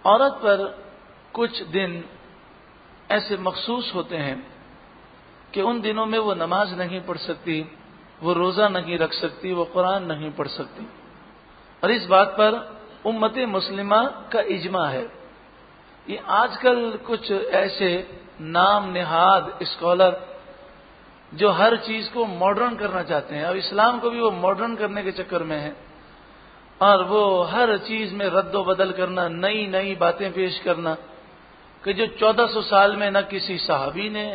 عورت پر کچھ دن ایسے مخصوص ہوتے ہیں کہ ان دنوں میں وہ نماز نہیں پڑھ سکتی، وہ روزہ نہیں رکھ سکتی، وہ قرآن نہیں پڑھ سکتی، اور اس بات پر امت مسلمہ کا اجماع ہے۔ یہ آج کل کچھ ایسے نام نہاد اسکالر جو ہر چیز کو ماڈرن کرنا چاہتے ہیں، اور اسلام کو بھی وہ ماڈرن کرنے کے چکر میں ہیں، اور وہ ہر چیز میں رد و بدل کرنا، نئی نئی باتیں پیش کرنا کہ جو 1400 سال میں نہ کسی صحابی نے،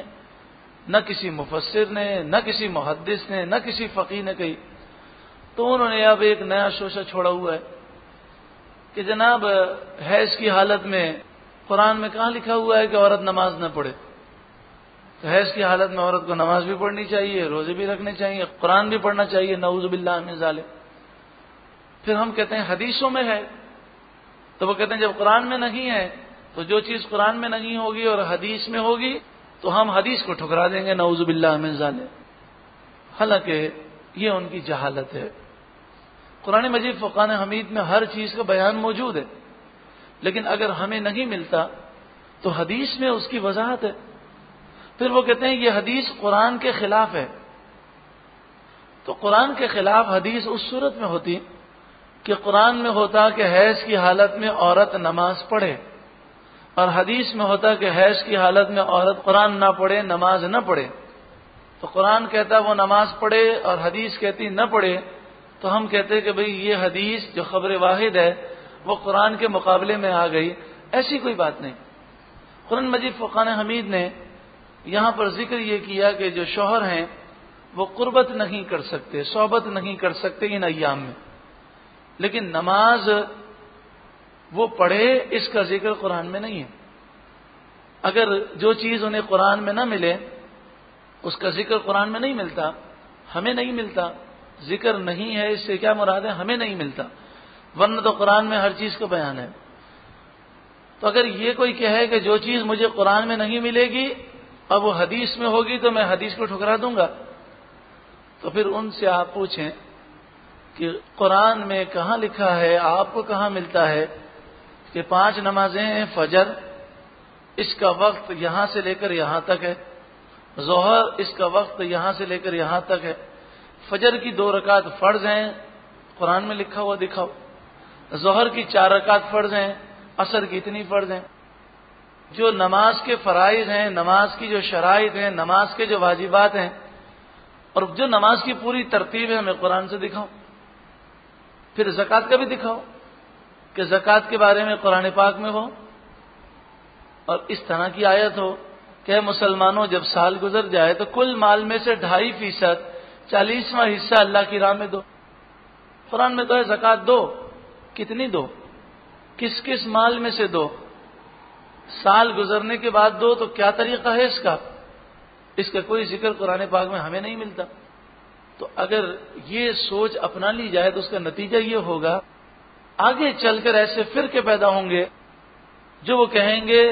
نہ کسی مفسر نے، نہ کسی محدث نے، نہ کسی فقیہ نے کہی، تو انہوں نے اب ایک نیا شوشہ چھوڑا ہوا ہے کہ جناب حیض کی حالت میں قرآن میں کہاں لکھا ہوا ہے کہ عورت نماز نہ پڑھے؟ تو حیض کی حالت میں عورت کو نماز بھی پڑھنی چاہیے، روزے بھی رکھنے چاہیے، قرآن بھی پڑھنا چاہیے، نعوذ باللہ من ذالک۔ پھر ہم کہتے ہیں حدیثوں میں ہے، تو وہ کہتے ہیں جب قرآن میں نہیں ہے تو جو چیز قرآن میں نہیں ہوگی اور حدیث میں ہوگی تو ہم حدیث کو ٹھکرا دیں گے، نعوذ باللہ من ذالک۔ حالانکہ یہ ان کی جہالت ہے۔ قرآن مجید فرقان حمید میں ہر چیز کا بیان موجود ہے، لیکن اگر ہمیں نہیں ملتا تو حدیث میں اس کی وضاحت ہے۔ پھر وہ کہتے ہیں یہ حدیث قرآن کے خلاف ہے۔ تو قرآن کے خلاف حدیث اس صورت میں ہوتی کہ قرآن میں ہوتا کہ حیض کی حالت میں عورت نماز پڑھے، اور حدیث میں ہوتا کہ حیض کی حالت میں عورت قرآن نہ پڑھے، نماز نہ پڑھے۔ تو قرآن کہتا وہ نماز پڑھے اور حدیث کہتی نہ پڑھے، تو ہم کہتے کہ بھئی یہ حدیث جو خبر واحد ہے وہ قرآن کے مقابلے میں آ گئی۔ ایسی کوئی بات نہیں۔ قرآن مجید فرقان حمید نے یہاں پر ذکر یہ کیا کہ جو شوہر ہیں وہ قربت نہیں کر سکتے، صحبت نہیں کر سکتے ان ایام میں، لیکن نماز وہ پڑھے اس کا ذکر قرآن میں نہیں ہے۔ اگر جو چیز انہیں قرآن میں نہ ملے، اس کا ذکر قرآن میں نہیں ملتا، ہمیں نہیں ملتا، ذکر نہیں ہے اس سے کیا مراد ہے؟ ہمیں نہیں ملتا، ورنہ تو قرآن میں ہر چیز کا بیان ہے۔ تو اگر یہ کوئی کہے کہ جو چیز مجھے قرآن میں نہیں ملے گی اب وہ حدیث میں ہوگی تو میں حدیث کو ٹھکرا دوں گا، تو پھر ان سے آپ پوچھیں کہ قرآن میں کہاں لکھا ہے، آپ کو کہاں ملتا ہے کہ 5 نمازیں ہیں، فجر اس کا وقت یہاں سے لے کر یہاں تک ہے، ظہر اس کا وقت یہاں سے لے کر یہاں تک ہے، فجر کی 2 رکعت فرض ہیں، قرآن میں لکھا ہوا دکھاؤ، ظہر کی 4 رکعت فرض ہیں، عصر کی اتنی فرض ہیں۔ جو نماز کے فرائض ہیں، نماز کی جو شرائط ہیں، نماز کے جو واجبات ہیں، اور جو نماز کی پوری ترتیب ہے ہمیں قرآن سے دکھاؤ۔ پھر زکوٰۃ کا بھی دکھاؤ کہ زکوٰۃ کے بارے میں قرآن پاک میں ہو، اور اس طرح کی آیت ہو کہ مسلمانوں جب سال گزر جائے تو کل مال میں سے 2.5% 40واں حصہ اللہ کی راہ میں دو۔ قرآن میں تو ہے زکوٰۃ دو، کتنی دو، کس کس مال میں سے دو، سال گزرنے کے بعد دو، تو کیا طریقہ ہے اس کا کوئی ذکر قرآن پاک میں ہمیں نہیں ملتا۔ تو اگر یہ سوچ اپنا لی جائے تو اس کا نتیجہ یہ ہوگا آگے چل کر ایسے فرقے پیدا ہوں گے جو وہ کہیں گے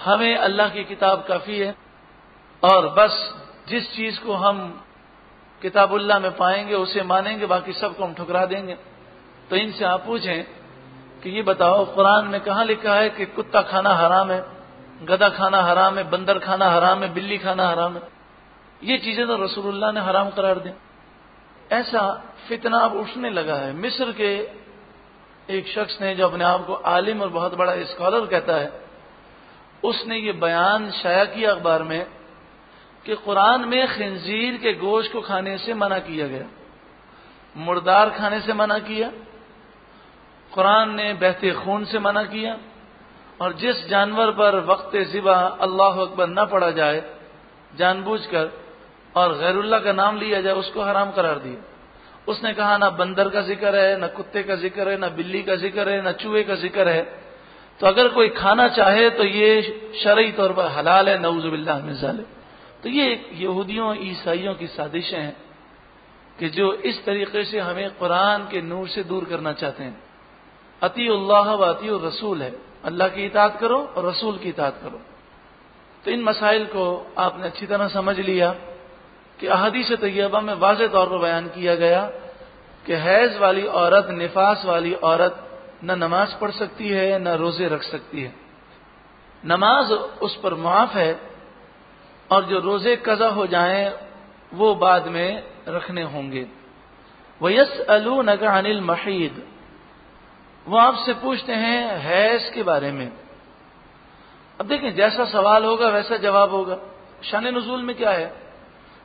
ہمیں اللہ کی کتاب کافی ہے، اور بس جس چیز کو ہم کتاب اللہ میں پائیں گے اسے مانیں گے، باقی سب کو ہم ٹھکرا دیں گے۔ تو ان سے آپ پوچھیں کہ یہ بتاؤ قرآن میں کہاں لکھا ہے کہ کتا کھانا حرام ہے، گدھا کھانا حرام ہے، بندر کھانا حرام ہے، بلی کھانا حرام ہے؟ یہ چیزیں تو رسول اللہ نے حرام قرار دیں۔ ایسا فتنہ اب اٹھنے لگا ہے۔ مصر کے ایک شخص نے جو اپنے آپ کو عالم اور بہت بڑا اسکالر کہتا ہے، اس نے یہ بیان شائع کیا اخبار میں کہ قرآن میں خنزیر کے گوشت کو کھانے سے منع کیا گیا، مردار کھانے سے منع کیا، قرآن نے بہتے خون سے منع کیا، اور جس جانور پر وقت ذبح اللہ اکبر نہ پڑھا جائے جان بوجھ کر اور غیر اللہ کا نام لیا جائے اس کو حرام قرار دیا۔ اس نے کہا نہ بندر کا ذکر ہے، نہ کتے کا ذکر ہے، نہ بلی کا ذکر ہے، نہ چوہے کا ذکر ہے، تو اگر کوئی کھانا چاہے تو یہ شرعی طور پر حلال ہے، نعوذ باللہ من ذالک۔ تو یہ یہودیوں عیسائیوں کی سازشیں ہیں کہ جو اس طریقے سے ہمیں قرآن کے نور سے دور کرنا چاہتے ہیں۔ اطیع اللہ و اطیع الرسول ہے، اللہ کی اطاعت کرو اور رسول کی اطاعت کرو۔ تو ان مسائل کو آپ نے اچھی طرح سمجھ لیا کہ احادیث طیبہ میں واضح طور پر بیان کیا گیا کہ حیض والی عورت، نفاس والی عورت نہ نماز پڑھ سکتی ہے نہ روزے رکھ سکتی ہے. نماز اس پر معاف ہے اور جو روزے قضا ہو جائیں وہ بعد میں رکھنے ہوں گے. وَيَسْأَلُونَكَ عَنِ الْمَحِيضِ، وہ آپ سے پوچھتے ہیں حیض کے بارے میں. اب دیکھیں جیسا سوال ہوگا ویسا جواب ہوگا. شان نزول میں کیا ہے؟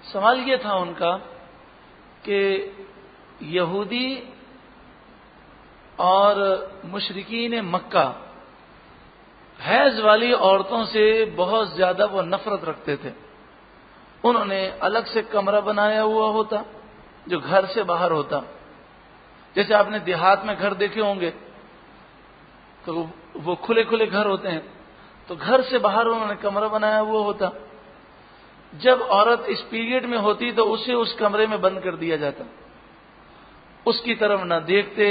سوال یہ تھا ان کا کہ یہودی اور مشرکین مکہ حیض والی عورتوں سے بہت زیادہ وہ نفرت رکھتے تھے. انہوں نے الگ سے کمرہ بنایا ہوا ہوتا جو گھر سے باہر ہوتا. جیسے آپ نے دیہات میں گھر دیکھے ہوں گے تو وہ کھلے کھلے گھر ہوتے ہیں، تو گھر سے باہر انہوں نے کمرہ بنایا ہوا ہوتا. جب عورت اس پیریڈ میں ہوتی تو اسے اس کمرے میں بند کر دیا جاتا. اس کی طرف نہ دیکھتے،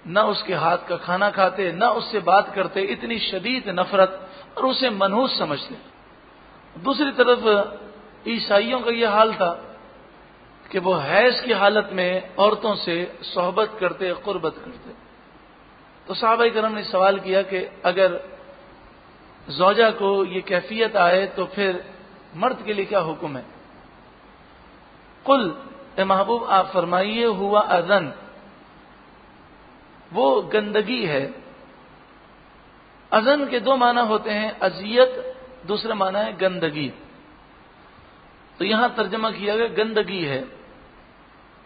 نہ اس کے ہاتھ کا کھانا کھاتے، نہ اس سے بات کرتے. اتنی شدید نفرت اور اسے منحوس سمجھتے. دوسری طرف عیسائیوں کا یہ حال تھا کہ وہ حیض کی حالت میں عورتوں سے صحبت کرتے، قربت کرتے. تو صحابہ کرام نے سوال کیا کہ اگر زوجہ کو یہ کیفیت آئے تو پھر مرد کے لیے کیا حکم ہے؟ قل، اے محبوب آپ فرمائیے، ہوا اذن، وہ گندگی ہے. اذن کے دو معنی ہوتے ہیں، اذیت، دوسرا معنی ہے گندگی. تو یہاں ترجمہ کیا گیا گندگی ہے،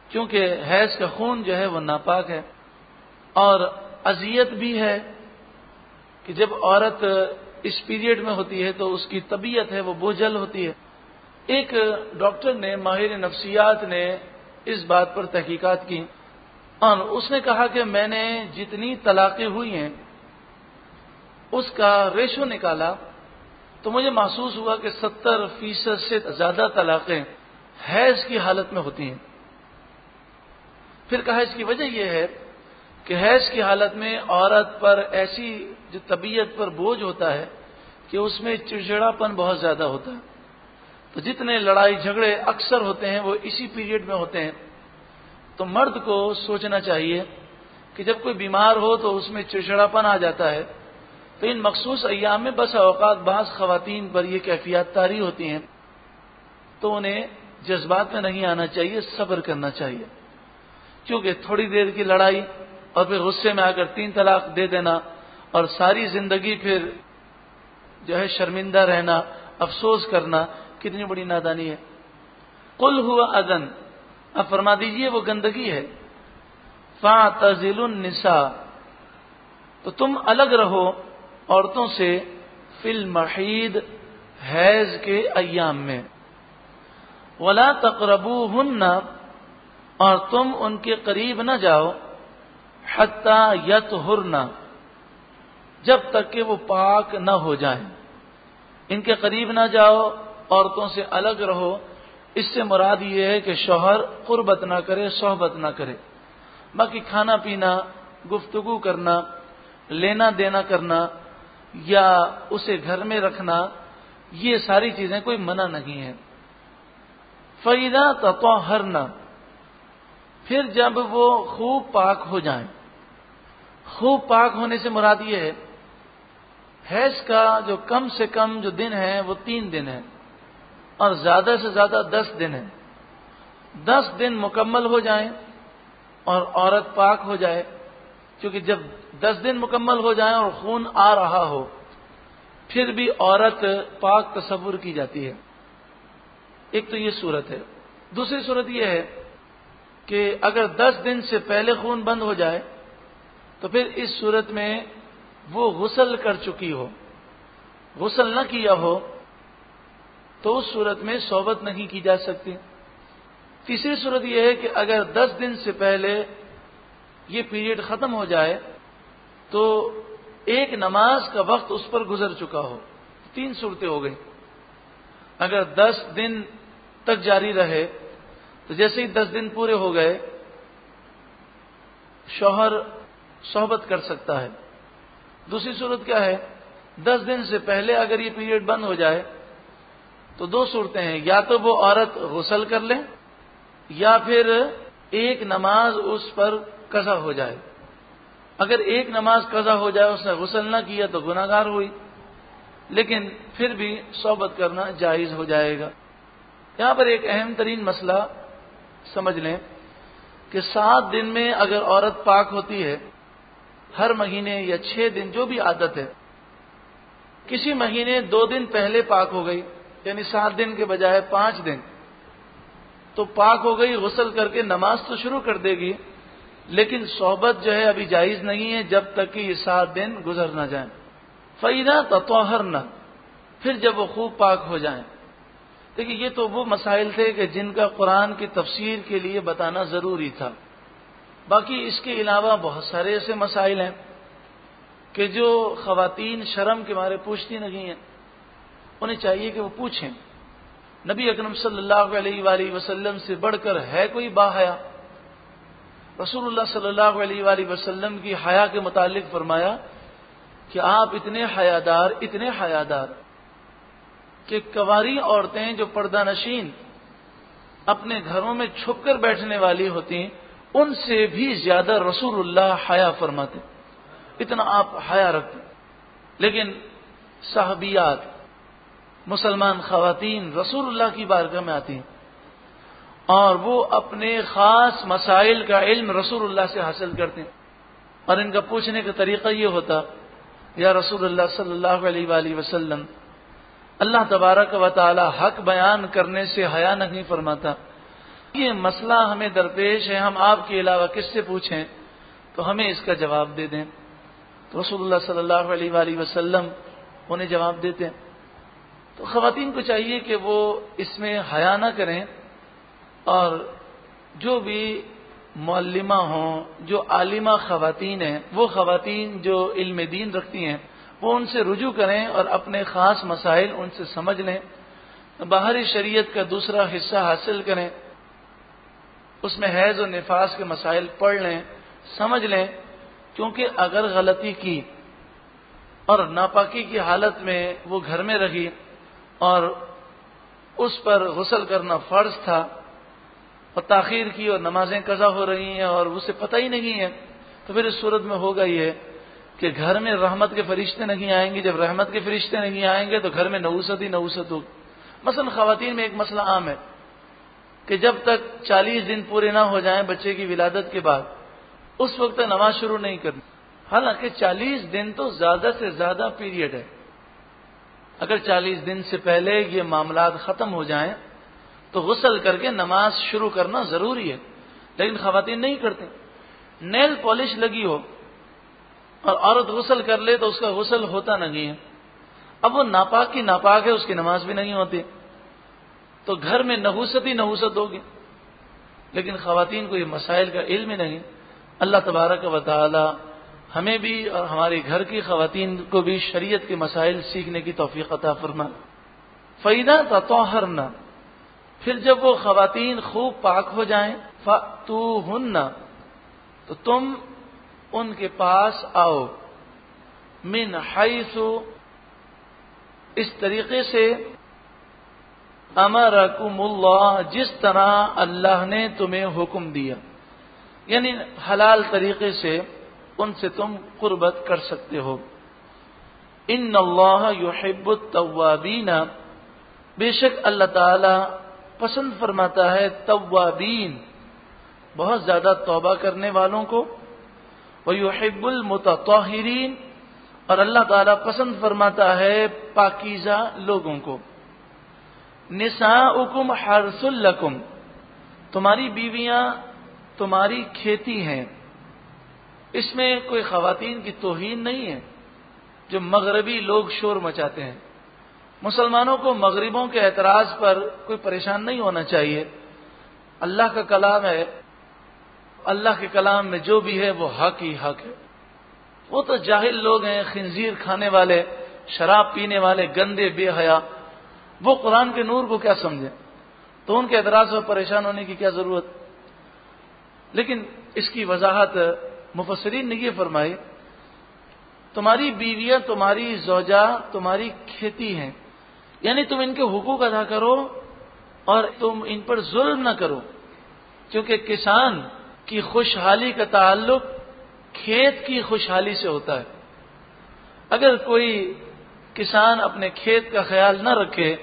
کیونکہ حیض کا خون جو ہے وہ ناپاک ہے. اور اذیت بھی ہے کہ جب عورت اس پیریڈ میں ہوتی ہے تو اس کی طبیعت ہے وہ بوجھل ہوتی ہے. ایک ڈاکٹر نے، ماہر نفسیات نے اس بات پر تحقیقات کی اور اس نے کہا کہ میں نے جتنی طلاقیں ہوئی ہیں اس کا ریشو نکالا تو مجھے محسوس ہوا کہ 70% سے زیادہ طلاقیں حیض کی حالت میں ہوتی ہیں. پھر کہا اس کی وجہ یہ ہے کہ حیض کی حالت میں عورت پر ایسی جو طبیعت پر بوجھ ہوتا ہے کہ اس میں چڑچڑاپن بہت زیادہ ہوتا ہے. تو جتنے لڑائی جھگڑے اکثر ہوتے ہیں وہ اسی پیریڈ میں ہوتے ہیں. تو مرد کو سوچنا چاہیے کہ جب کوئی بیمار ہو تو اس میں چڑچڑاپن آ جاتا ہے. تو ان مخصوص ایام میں بس اوقات بعض خواتین پر یہ کیفیات طاری ہوتی ہیں تو انہیں جذبات میں نہیں آنا چاہیے، صبر کرنا چاہیے. کیونکہ تھوڑی دیر کی لڑائی اور پھر غصے میں آ کر 3 طلاق دے دینا اور ساری زندگی پھر جو ہے شرمندہ رہنا، افسوس کرنا، کتنی بڑی نادانی ہے. قل ہوا اذن، اب فرما دیجئے وہ گندگی ہے. فاعتزلوا النساء، تو تم الگ رہو عورتوں سے، فی المحیض، حیض کے ایام میں. ولا تقربوہن، اور تم ان کے قریب نہ جاؤ، حتی یطہرن، جب تک کہ وہ پاک نہ ہو جائیں. ان کے قریب نہ جاؤ، عورتوں سے الگ رہو. اس سے مراد یہ ہے کہ شوہر قربت نہ کرے، صحبت نہ کرے. باقی کھانا پینا، گفتگو کرنا، لینا دینا کرنا یا اسے گھر میں رکھنا، یہ ساری چیزیں کوئی منع نہیں ہے. فَإِذَا تَطَهَّرْنَ، پھر جب وہ خوب پاک ہو جائیں. خوب پاک ہونے سے مراد یہ ہے حیض کا جو کم سے کم جو دن ہے وہ 3 دن ہے اور زیادہ سے زیادہ 10 دن ہے. 10 دن مکمل ہو جائیں اور عورت پاک ہو جائے. کیونکہ جب 10 دن مکمل ہو جائیں اور خون آ رہا ہو پھر بھی عورت پاک تصور کی جاتی ہے. ایک تو یہ صورت ہے. دوسری صورت یہ ہے کہ اگر 10 دن سے پہلے خون بند ہو جائے تو پھر اس صورت میں وہ غسل کر چکی ہو، غسل نہ کیا ہو تو اس صورت میں صحبت نہیں کی جا سکتی. تیسری صورت یہ ہے کہ اگر 10 دن سے پہلے یہ پیریڈ ختم ہو جائے تو ایک نماز کا وقت اس پر گزر چکا ہو. 3 صورتیں ہو گئی. اگر 10 دن تک جاری رہے تو جیسے ہی 10 دن پورے ہو گئے شوہر صحبت کر سکتا ہے. دوسری صورت کیا ہے؟ 10 دن سے پہلے اگر یہ پیریڈ بند ہو جائے تو 2 صورتیں ہیں، یا تو وہ عورت غسل کر لے یا پھر ایک نماز اس پر قضا ہو جائے. اگر ایک نماز قضا ہو جائے اس نے غسل نہ کیا تو گناہ گار ہوئی، لیکن پھر بھی صحبت کرنا جائز ہو جائے گا۔ یہاں پر ایک اہم ترین مسئلہ سمجھ لیں کہ 7 دن میں اگر عورت پاک ہوتی ہے، ہر مہینے یا 6 دن جو بھی عادت ہے، کسی مہینے 2 دن پہلے پاک ہو گئی، یعنی 7 دن کے بجائے 5 دن، تو پاک ہو گئی، غسل کر کے نماز تو شروع کر دے گی، لیکن صحبت جو ہے ابھی جائز نہیں ہے جب تک کہ یہ 7 دن گزر نہ جائیں۔ فَإِذَا تَطَهَّرْنَ، پھر جب وہ خوب پاک ہو جائیں۔ دیکھیے یہ تو وہ مسائل تھے کہ جن کا قرآن کی تفسیر کے لیے بتانا ضروری تھا۔ باقی اس کے علاوہ بہت سارے ایسے مسائل ہیں کہ جو خواتین شرم کے مارے پوچھتی نہیں ہیں، انہیں چاہیے کہ وہ پوچھیں۔ نبی اکرم صلی اللہ علیہ وآلہ وسلم سے بڑھ کر ہے کوئی باحیا؟ رسول اللہ صلی اللہ علیہ وآلہ وسلم کی حیا کے متعلق فرمایا کہ آپ اتنے حیادار کہ کنواری عورتیں جو پردہ نشین اپنے گھروں میں چھپ کر بیٹھنے والی ہوتی ہیں، ان سے بھی زیادہ رسول اللہ حیا فرماتے، اتنا آپ حیا رکھتے۔ لیکن صحابیات، مسلمان خواتین رسول اللہ کی بارگاہ میں آتی ہیں اور وہ اپنے خاص مسائل کا علم رسول اللہ سے حاصل کرتے ہیں، اور ان کا پوچھنے کا طریقہ یہ ہوتا، یا رسول اللہ صلی اللہ علیہ وآلہ وسلم، اللہ تبارک و تعالی حق بیان کرنے سے حیا نہیں فرماتا، یہ مسئلہ ہمیں درپیش ہے، ہم آپ کے علاوہ کس سے پوچھیں تو ہمیں اس کا جواب دے دیں۔ تو رسول اللہ صلی اللہ علیہ وآلہ وسلم انہیں جواب دیتے ہیں۔ تو خواتین کو چاہیے کہ وہ اس میں حیا نہ کریں، اور جو بھی معلمہ ہوں، جو عالمہ خواتین ہیں، وہ خواتین جو علم دین رکھتی ہیں، وہ ان سے رجوع کریں اور اپنے خاص مسائل ان سے سمجھ لیں، باہری شریعت کا دوسرا حصہ حاصل کریں، اس میں حیض و نفاس کے مسائل پڑھ لیں، سمجھ لیں، کیونکہ اگر غلطی کی اور ناپاکی کی حالت میں وہ گھر میں رہی اور اس پر غسل کرنا فرض تھا اور تاخیر کی اور نمازیں قضا ہو رہی ہیں اور اسے پتہ ہی نہیں ہے، تو پھر اس صورت میں ہوگا یہ کہ گھر میں رحمت کے فرشتے نہیں آئیں گے۔ جب رحمت کے فرشتے نہیں آئیں گے تو گھر میں نحوست ہی نحوست ہوگی۔ مثلا خواتین میں ایک مسئلہ عام ہے کہ جب تک 40 دن پورے نہ ہو جائیں بچے کی ولادت کے بعد، اس وقت نماز شروع نہیں کرنی، حالانکہ 40 دن تو زیادہ سے زیادہ پیریڈ ہے۔ اگر 40 دن سے پہلے یہ معاملات ختم ہو جائیں تو غسل کر کے نماز شروع کرنا ضروری ہے، لیکن خواتین نہیں کرتے۔ نیل پالش لگی ہو اور عورت غسل کر لے تو اس کا غسل ہوتا نہیں ہے، اب وہ ناپاک کی ناپاک ہے، اس کی نماز بھی نہیں ہوتی، تو گھر میں نحوست ہی نحوست ہوگی۔ لیکن خواتین کو یہ مسائل کا علم ہی نہیں۔ اللہ تبارک و تعالی ہمیں بھی اور ہمارے گھر کی خواتین کو بھی شریعت کے مسائل سیکھنے کی توفیق عطا فرما۔ فَإِذَا تَطَهَّرْنَ، پھر جب وہ خواتین خوب پاک ہو جائیں، فَأْتُوهُنَّ، تو تم ان کے پاس آؤ، من حیث، اس طریقے سے، امرکم اللہ، جس طرح اللہ نے تمہیں حکم دیا، یعنی حلال طریقے سے ان سے تم قربت کر سکتے ہو۔ ان اللہ یحب التوابین، بے شک اللہ تعالی پسند فرماتا ہے توابین، بہت زیادہ توبہ کرنے والوں کو، وَيُحِبُّ الْمُتَطَهِّرِينَ، اور اللہ تعالیٰ پسند فرماتا ہے پاکیزہ لوگوں کو۔ نِسَاؤُكُمْ حَرْثٌ لَكُمْ، تمہاری بیویاں تمہاری کھیتی ہیں۔ اس میں کوئی خواتین کی توہین نہیں ہے جو مغربی لوگ شور مچاتے ہیں۔ مسلمانوں کو مغربوں کے اعتراض پر کوئی پریشان نہیں ہونا چاہیے۔ اللہ کا کلام ہے، اللہ کے کلام میں جو بھی ہے وہ حق ہی حق ہے۔ وہ تو جاہل لوگ ہیں، خنزیر کھانے والے، شراب پینے والے، گندے بے حیا، وہ قرآن کے نور کو کیا سمجھیں؟ تو ان کے اعتراض پر پریشان ہونے کی کیا ضرورت؟ لیکن اس کی وضاحت مفسرین نے یہ فرمائی، تمہاری بیویاں تمہاری زوجہ تمہاری کھیتی ہیں، یعنی تم ان کے حقوق ادا کرو اور تم ان پر ظلم نہ کرو، کیونکہ کسان کی خوشحالی کا تعلق کھیت کی خوشحالی سے ہوتا ہے۔ اگر کوئی کسان اپنے کھیت کا خیال نہ رکھے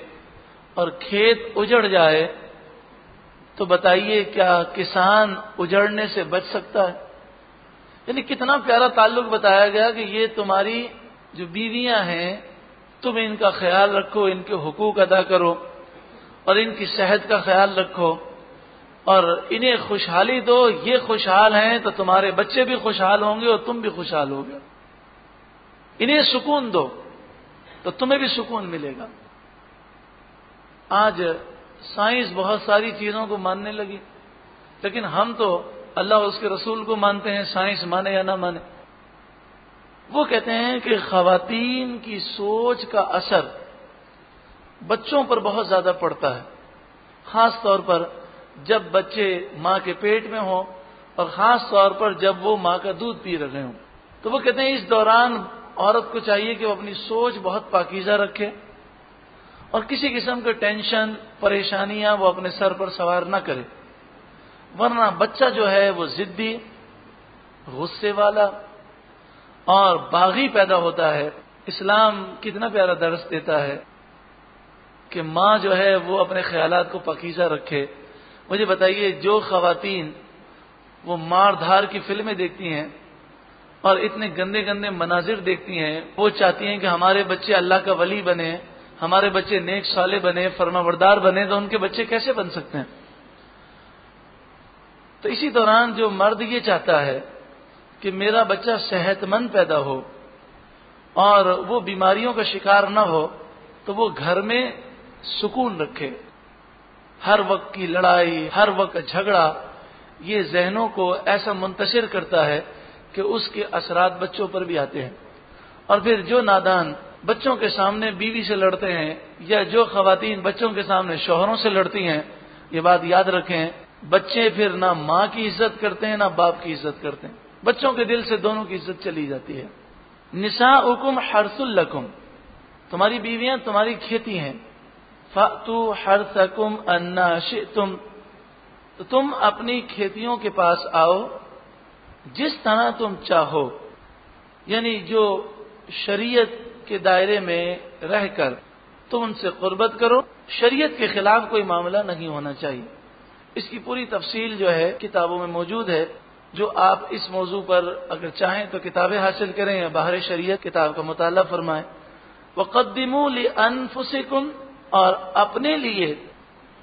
اور کھیت اجڑ جائے تو بتائیے کیا کسان اجڑنے سے بچ سکتا ہے؟ یعنی کتنا پیارا تعلق بتایا گیا کہ یہ تمہاری جو بیویاں ہیں تم ان کا خیال رکھو، ان کے حقوق ادا کرو اور ان کی صحت کا خیال رکھو اور انہیں خوشحالی دو، یہ خوشحال ہیں تو تمہارے بچے بھی خوشحال ہوں گے اور تم بھی خوشحال ہوگے۔ انہیں سکون دو تو تمہیں بھی سکون ملے گا۔ آج سائنس بہت ساری چیزوں کو ماننے لگی، لیکن ہم تو اللہ اور اس کے رسول کو مانتے ہیں، سائنس مانے یا نہ مانے۔ وہ کہتے ہیں کہ خواتین کی سوچ کا اثر بچوں پر بہت زیادہ پڑتا ہے، خاص طور پر جب بچے ماں کے پیٹ میں ہوں اور خاص طور پر جب وہ ماں کا دودھ پی رہے ہوں۔ تو وہ کہتے ہیں اس دوران عورت کو چاہیے کہ وہ اپنی سوچ بہت پاکیزہ رکھے اور کسی قسم کے ٹینشن پریشانیاں وہ اپنے سر پر سوار نہ کرے، ورنہ بچہ جو ہے وہ ضدی، غصے والا اور باغی پیدا ہوتا ہے۔ اسلام کتنا پیارا درس دیتا ہے کہ ماں جو ہے وہ اپنے خیالات کو پاکیزہ رکھے۔ مجھے بتائیے جو خواتین وہ مار دھار کی فلمیں دیکھتی ہیں اور اتنے گندے گندے مناظر دیکھتی ہیں، وہ چاہتی ہیں کہ ہمارے بچے اللہ کا ولی بنے، ہمارے بچے نیک صالح بنے، فرمانبردار بنے، تو ان کے بچے کیسے بن سکتے ہیں؟ تو اسی دوران جو مرد یہ چاہتا ہے کہ میرا بچہ صحت مند پیدا ہو اور وہ بیماریوں کا شکار نہ ہو، تو وہ گھر میں سکون رکھے۔ ہر وقت کی لڑائی، ہر وقت جھگڑا یہ ذہنوں کو ایسا منتشر کرتا ہے کہ اس کے اثرات بچوں پر بھی آتے ہیں۔ اور پھر جو نادان بچوں کے سامنے بیوی سے لڑتے ہیں یا جو خواتین بچوں کے سامنے شوہروں سے لڑتی ہیں، یہ بات یاد رکھیں، بچے پھر نہ ماں کی عزت کرتے ہیں نہ باپ کی عزت کرتے ہیں، بچوں کے دل سے دونوں کی عزت چلی جاتی ہے۔ نساؤکم حرث لکم، تمہاری بیویاں تمہاری کھیتی ہیں، فأتوا حرثکم انا شئتم، تو تم اپنی کھیتیوں کے پاس آؤ جس طرح تم چاہو، یعنی جو شریعت کے دائرے میں رہ کر تم ان سے قربت کرو، شریعت کے خلاف کوئی معاملہ نہیں ہونا چاہیے۔ اس کی پوری تفصیل جو ہے کتابوں میں موجود ہے، جو آپ اس موضوع پر اگر چاہیں تو کتابیں حاصل کریں یا باہر شریعت کتاب کا مطالعہ فرمائیں۔ وقدموا لانفسکم، اور اپنے لیے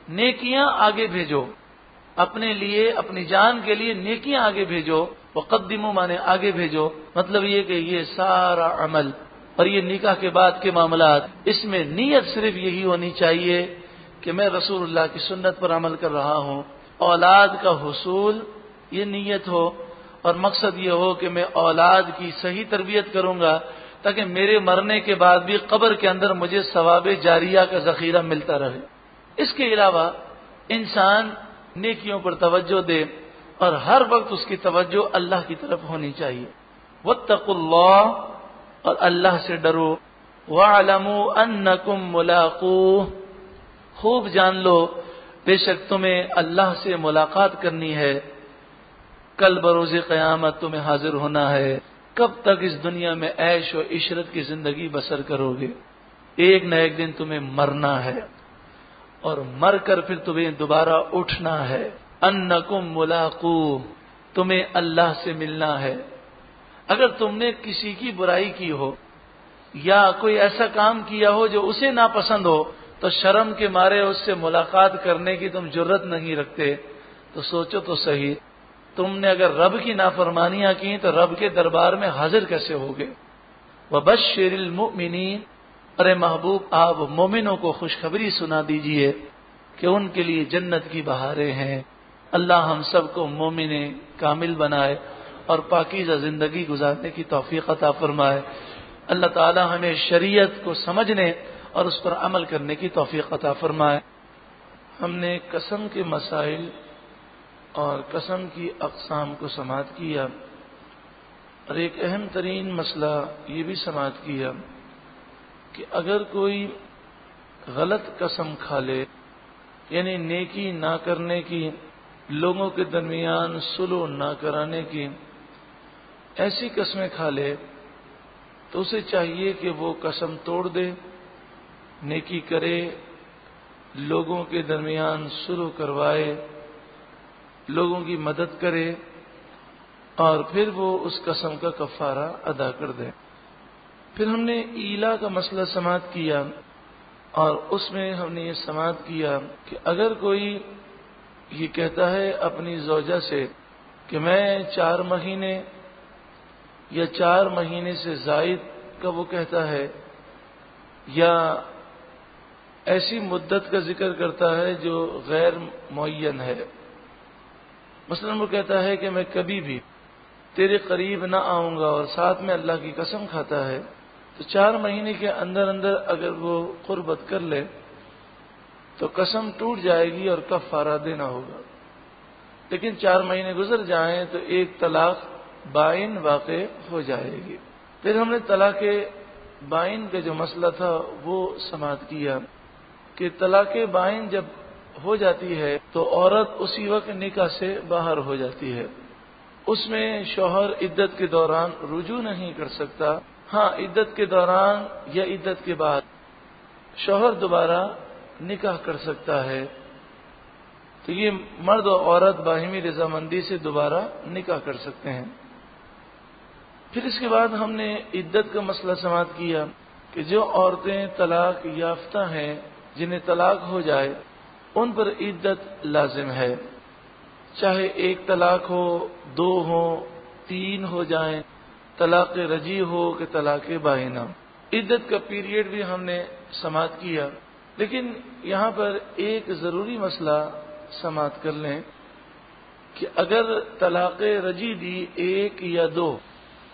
نیکیاں آگے بھیجو، اپنے لیے اپنی جان کے لیے نیکیاں آگے بھیجو۔ وقدموا مانے آگے بھیجو، مطلب یہ کہ یہ سارا عمل اور یہ نکاح کے بعد کے معاملات، اس میں نیت صرف یہی ہونی چاہیے کہ میں رسول اللہ کی سنت پر عمل کر رہا ہوں، اولاد کا حصول یہ نیت ہو، اور مقصد یہ ہو کہ میں اولاد کی صحیح تربیت کروں گا تاکہ میرے مرنے کے بعد بھی قبر کے اندر مجھے ثواب جاریہ کا ذخیرہ ملتا رہے۔ اس کے علاوہ انسان نیکیوں پر توجہ دے اور ہر وقت اس کی توجہ اللہ کی طرف ہونی چاہیے۔ واتقوا اللہ، اور اللہ سے ڈرو۔ واعلموا انکم ملاقوہ، خوب جان لو بے شک تمہیں اللہ سے ملاقات کرنی ہے، کل بروز قیامت تمہیں حاضر ہونا ہے۔ کب تک اس دنیا میں عیش و عشرت کی زندگی بسر کرو گے؟ ایک نہ ایک دن تمہیں مرنا ہے، اور مر کر پھر تمہیں دوبارہ اٹھنا ہے۔ انکم ملاقوہ، تمہیں اللہ سے ملنا ہے۔ اگر تم نے کسی کی برائی کی ہو یا کوئی ایسا کام کیا ہو جو اسے ناپسند ہو تو شرم کے مارے اس سے ملاقات کرنے کی تم جرت نہیں رکھتے، تو سوچو تو صحیح، تم نے اگر رب کی نافرمانیاں کی تو رب کے دربار میں حاضر کیسے ہوگے؟ وبشر المؤمنین، ارے محبوب آپ مومنوں کو خوشخبری سنا دیجئے کہ ان کے لیے جنت کی بہاریں ہیں۔ اللہ ہم سب کو مومن کامل بنائے اور پاکیزہ زندگی گزارنے کی توفیق عطا فرمائے۔ اللہ تعالی ہمیں شریعت کو سمجھنے اور اس پر عمل کرنے کی توفیق عطا فرمائے۔ ہم نے قسم کے مسائل اور قسم کی اقسام کو سماعت کیا، اور ایک اہم ترین مسئلہ یہ بھی سماعت کیا کہ اگر کوئی غلط قسم کھا لے، یعنی نیکی نہ کرنے کی، لوگوں کے درمیان صلح نہ کرانے کی، ایسی قسمیں کھا لے تو اسے چاہیے کہ وہ قسم توڑ دے، نیکی کرے، لوگوں کے درمیان سلوک کروائے، لوگوں کی مدد کرے، اور پھر وہ اس قسم کا کفارہ ادا کر دے۔ پھر ہم نے ایلا کا مسئلہ سماعت کیا، اور اس میں ہم نے یہ سماعت کیا کہ اگر کوئی یہ کہتا ہے اپنی زوجہ سے کہ میں 4 مہینے یا 4 مہینے سے زائد کا وہ کہتا ہے، یا ایسی مدت کا ذکر کرتا ہے جو غیر معین ہے، مثلا وہ کہتا ہے کہ میں کبھی بھی تیرے قریب نہ آؤں گا، اور ساتھ میں اللہ کی قسم کھاتا ہے، تو 4 مہینے کے اندر اندر اگر وہ قربت کر لے تو قسم ٹوٹ جائے گی اور کفارہ دینا ہوگا۔ لیکن 4 مہینے گزر جائیں تو ایک طلاق بائن واقع ہو جائے گی۔ پھر ہم نے طلاق بائن کا جو مسئلہ تھا وہ سماعت کیا کہ طلاق بائن جب ہو جاتی ہے تو عورت اسی وقت نکاح سے باہر ہو جاتی ہے، اس میں شوہر عدت کے دوران رجوع نہیں کر سکتا۔ ہاں، عدت کے دوران یا عدت کے بعد شوہر دوبارہ نکاح کر سکتا ہے، تو یہ مرد اور عورت باہمی رضامندی سے دوبارہ نکاح کر سکتے ہیں۔ پھر اس کے بعد ہم نے عدت کا مسئلہ سماعت کیا کہ جو عورتیں طلاق یافتہ ہیں، جنہیں طلاق ہو جائے، ان پر عدت لازم ہے، چاہے 1 طلاق ہو، 2 ہو، 3 ہو جائیں، طلاق رجعی ہو کہ طلاق بائنہ۔ عدت کا پیریڈ بھی ہم نے سماعت کیا، لیکن یہاں پر ایک ضروری مسئلہ سماعت کر لیں کہ اگر طلاق رجعی دی 1 یا 2،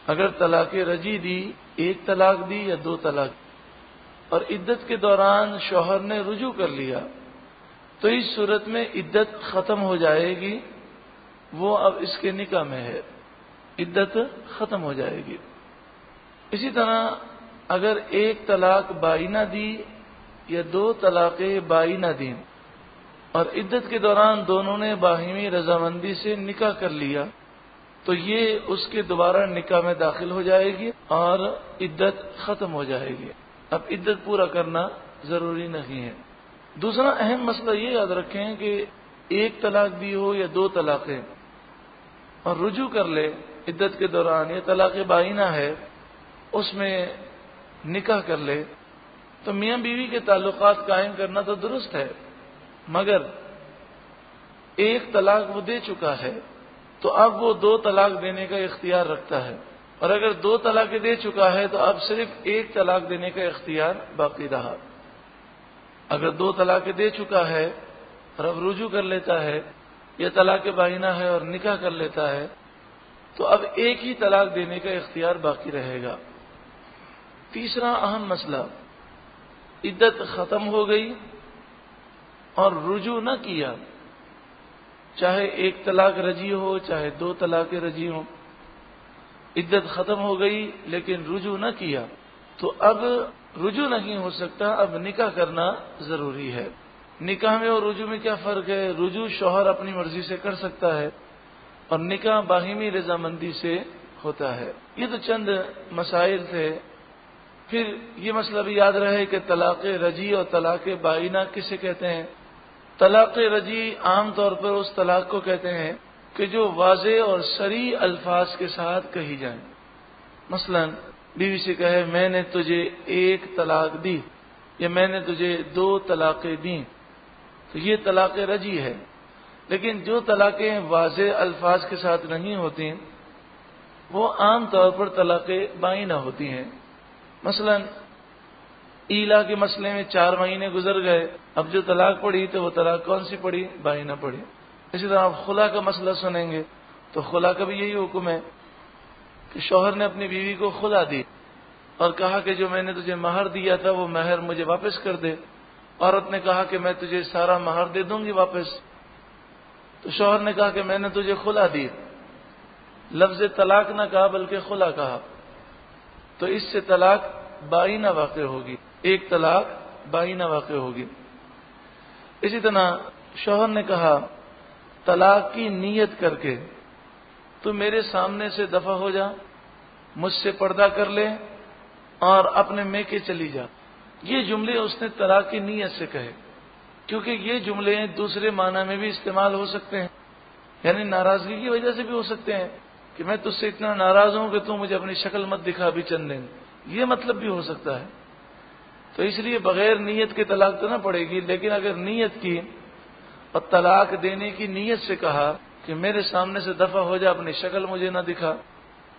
اگر طلاق رجعی دی 1 طلاق دی یا 2 طلاق، اور عدت کے دوران شوہر نے رجوع کر لیا، تو اس صورت میں عدت ختم ہو جائے گی، وہ اب اس کے نکاح میں ہے، عدت ختم ہو جائے گی۔ اسی طرح اگر 1 طلاق بائنہ دی یا 2 طلاق بائنہ دی، اور عدت کے دوران دونوں نے باہمی رضامندی سے نکاح کر لیا، تو یہ اس کے دوبارہ نکاح میں داخل ہو جائے گی اور عدت ختم ہو جائے گی۔ اب عدت پورا کرنا ضروری نہیں ہے۔ دوسرا اہم مسئلہ یہ یاد رکھیں کہ 1 طلاق دی ہو یا 2 طلاقیں، اور رجوع کر لے عدت کے دوران، یا طلاق بائنہ ہے اس میں نکاح کر لے، تو میاں بیوی کے تعلقات قائم کرنا تو درست ہے، مگر 1 طلاق وہ دے چکا ہے تو اب وہ 2 طلاق دینے کا اختیار رکھتا ہے، اور اگر 2 طلاق دے چکا ہے تو اب صرف 1 طلاق دینے کا اختیار باقی رہا۔ اگر 2 طلاق دے چکا ہے اور اب رجوع کر لیتا ہے، یا طلاق بائنہ ہے اور نکاح کر لیتا ہے، تو اب 1 ہی طلاق دینے کا اختیار باقی رہے گا۔ تیسرا اہم مسئلہ، عدت ختم ہو گئی اور رجوع نہ کیا، چاہے 1 طلاق رجعی ہو چاہے 2 طلاق رجعی ہو، عدت ختم ہو گئی لیکن رجوع نہ کیا، تو اب رجوع نہیں ہو سکتا، اب نکاح کرنا ضروری ہے۔ نکاح میں اور رجوع میں کیا فرق ہے؟ رجوع شوہر اپنی مرضی سے کر سکتا ہے، اور نکاح باہمی رضامندی سے ہوتا ہے۔ یہ تو چند مسائل تھے۔ پھر یہ مسئلہ بھی یاد رہے کہ طلاق رجعی اور طلاق بائنہ کسے کہتے ہیں؟ طلاق رجعی عام طور پر اس طلاق کو کہتے ہیں کہ جو واضح اور صریح الفاظ کے ساتھ کہی جائیں۔ مثلا بیوی سے کہے میں نے تجھے 1 طلاق دی، یا میں نے تجھے 2 طلاقیں دیں، تو یہ طلاق رجعی ہے۔ لیکن جو طلاقیں واضح الفاظ کے ساتھ نہیں ہوتی وہ عام طور پر طلاق بائنہ ہوتی ہیں۔ مثلا ایلا کے مسئلے میں 4 مہینے گزر گئے، اب جو طلاق پڑی تو وہ طلاق کون سی پڑی؟ بائنہ پڑی۔ اسی طرح آپ خلا کا مسئلہ سنیں گے تو خلا کا بھی یہی حکم ہے کہ شوہر نے اپنی بیوی کو خلا دی اور کہا کہ جو میں نے تجھے مہر دیا تھا وہ مہر مجھے واپس کر دے۔ عورت نے کہا کہ میں تجھے سارا مہر دے دوں گی واپس، تو شوہر نے کہا کہ میں نے تجھے خلا دی، لفظ طلاق نہ کہا بلکہ خلا کہا، تو اس سے طلاق بائنہ واقع ہوگی، 1 طلاق بائنہ واقع ہوگی۔ اسی طرح شوہر نے کہا طلاق کی نیت کر کے تو میرے سامنے سے دفع ہو جا، مجھ سے پردہ کر لے اور اپنے میکے چلی جا. یہ جملے اس نے طلاق کی نیت سے کہے، کیونکہ یہ جملے دوسرے معنی میں بھی استعمال ہو سکتے ہیں، یعنی ناراضگی کی وجہ سے بھی ہو سکتے ہیں کہ میں تجھ سے اتنا ناراض ہوں کہ تو مجھے اپنی شکل مت دکھا بھی چند دن، یہ مطلب بھی ہو سکتا ہے. تو اس لیے بغیر نیت کے طلاق تو نہ پڑے گی، لیکن اگر نیت کی اور طلاق دینے کی نیت سے کہا کہ میرے سامنے سے دفع ہو جا، اپنی شکل مجھے نہ دکھا،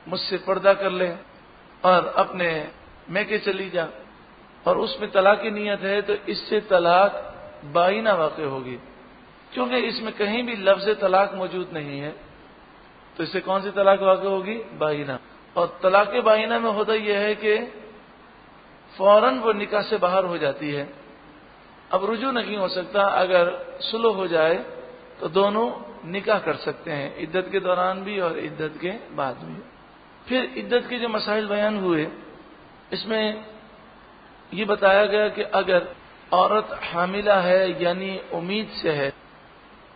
مجھ سے پردہ کر لے اور اپنے میکے چلی جا، اور اس میں طلاق کی نیت ہے، تو اس سے طلاق بائینہ واقع ہوگی، کیونکہ اس میں کہیں بھی لفظ طلاق موجود نہیں ہے. تو اس سے کون سی طلاق واقع ہوگی؟ بائینہ. اور طلاق بائینہ میں ہوتا یہ ہے کہ فوراً وہ نکاح سے باہر ہو جاتی ہے، اب رجوع نہیں ہو سکتا. اگر صلح ہو جائے تو دونوں نکاح کر سکتے ہیں، عدت کے دوران بھی اور عدت کے بعد بھی. پھر عدت کے جو مسائل بیان ہوئے، اس میں یہ بتایا گیا کہ اگر عورت حاملہ ہے یعنی امید سے ہے،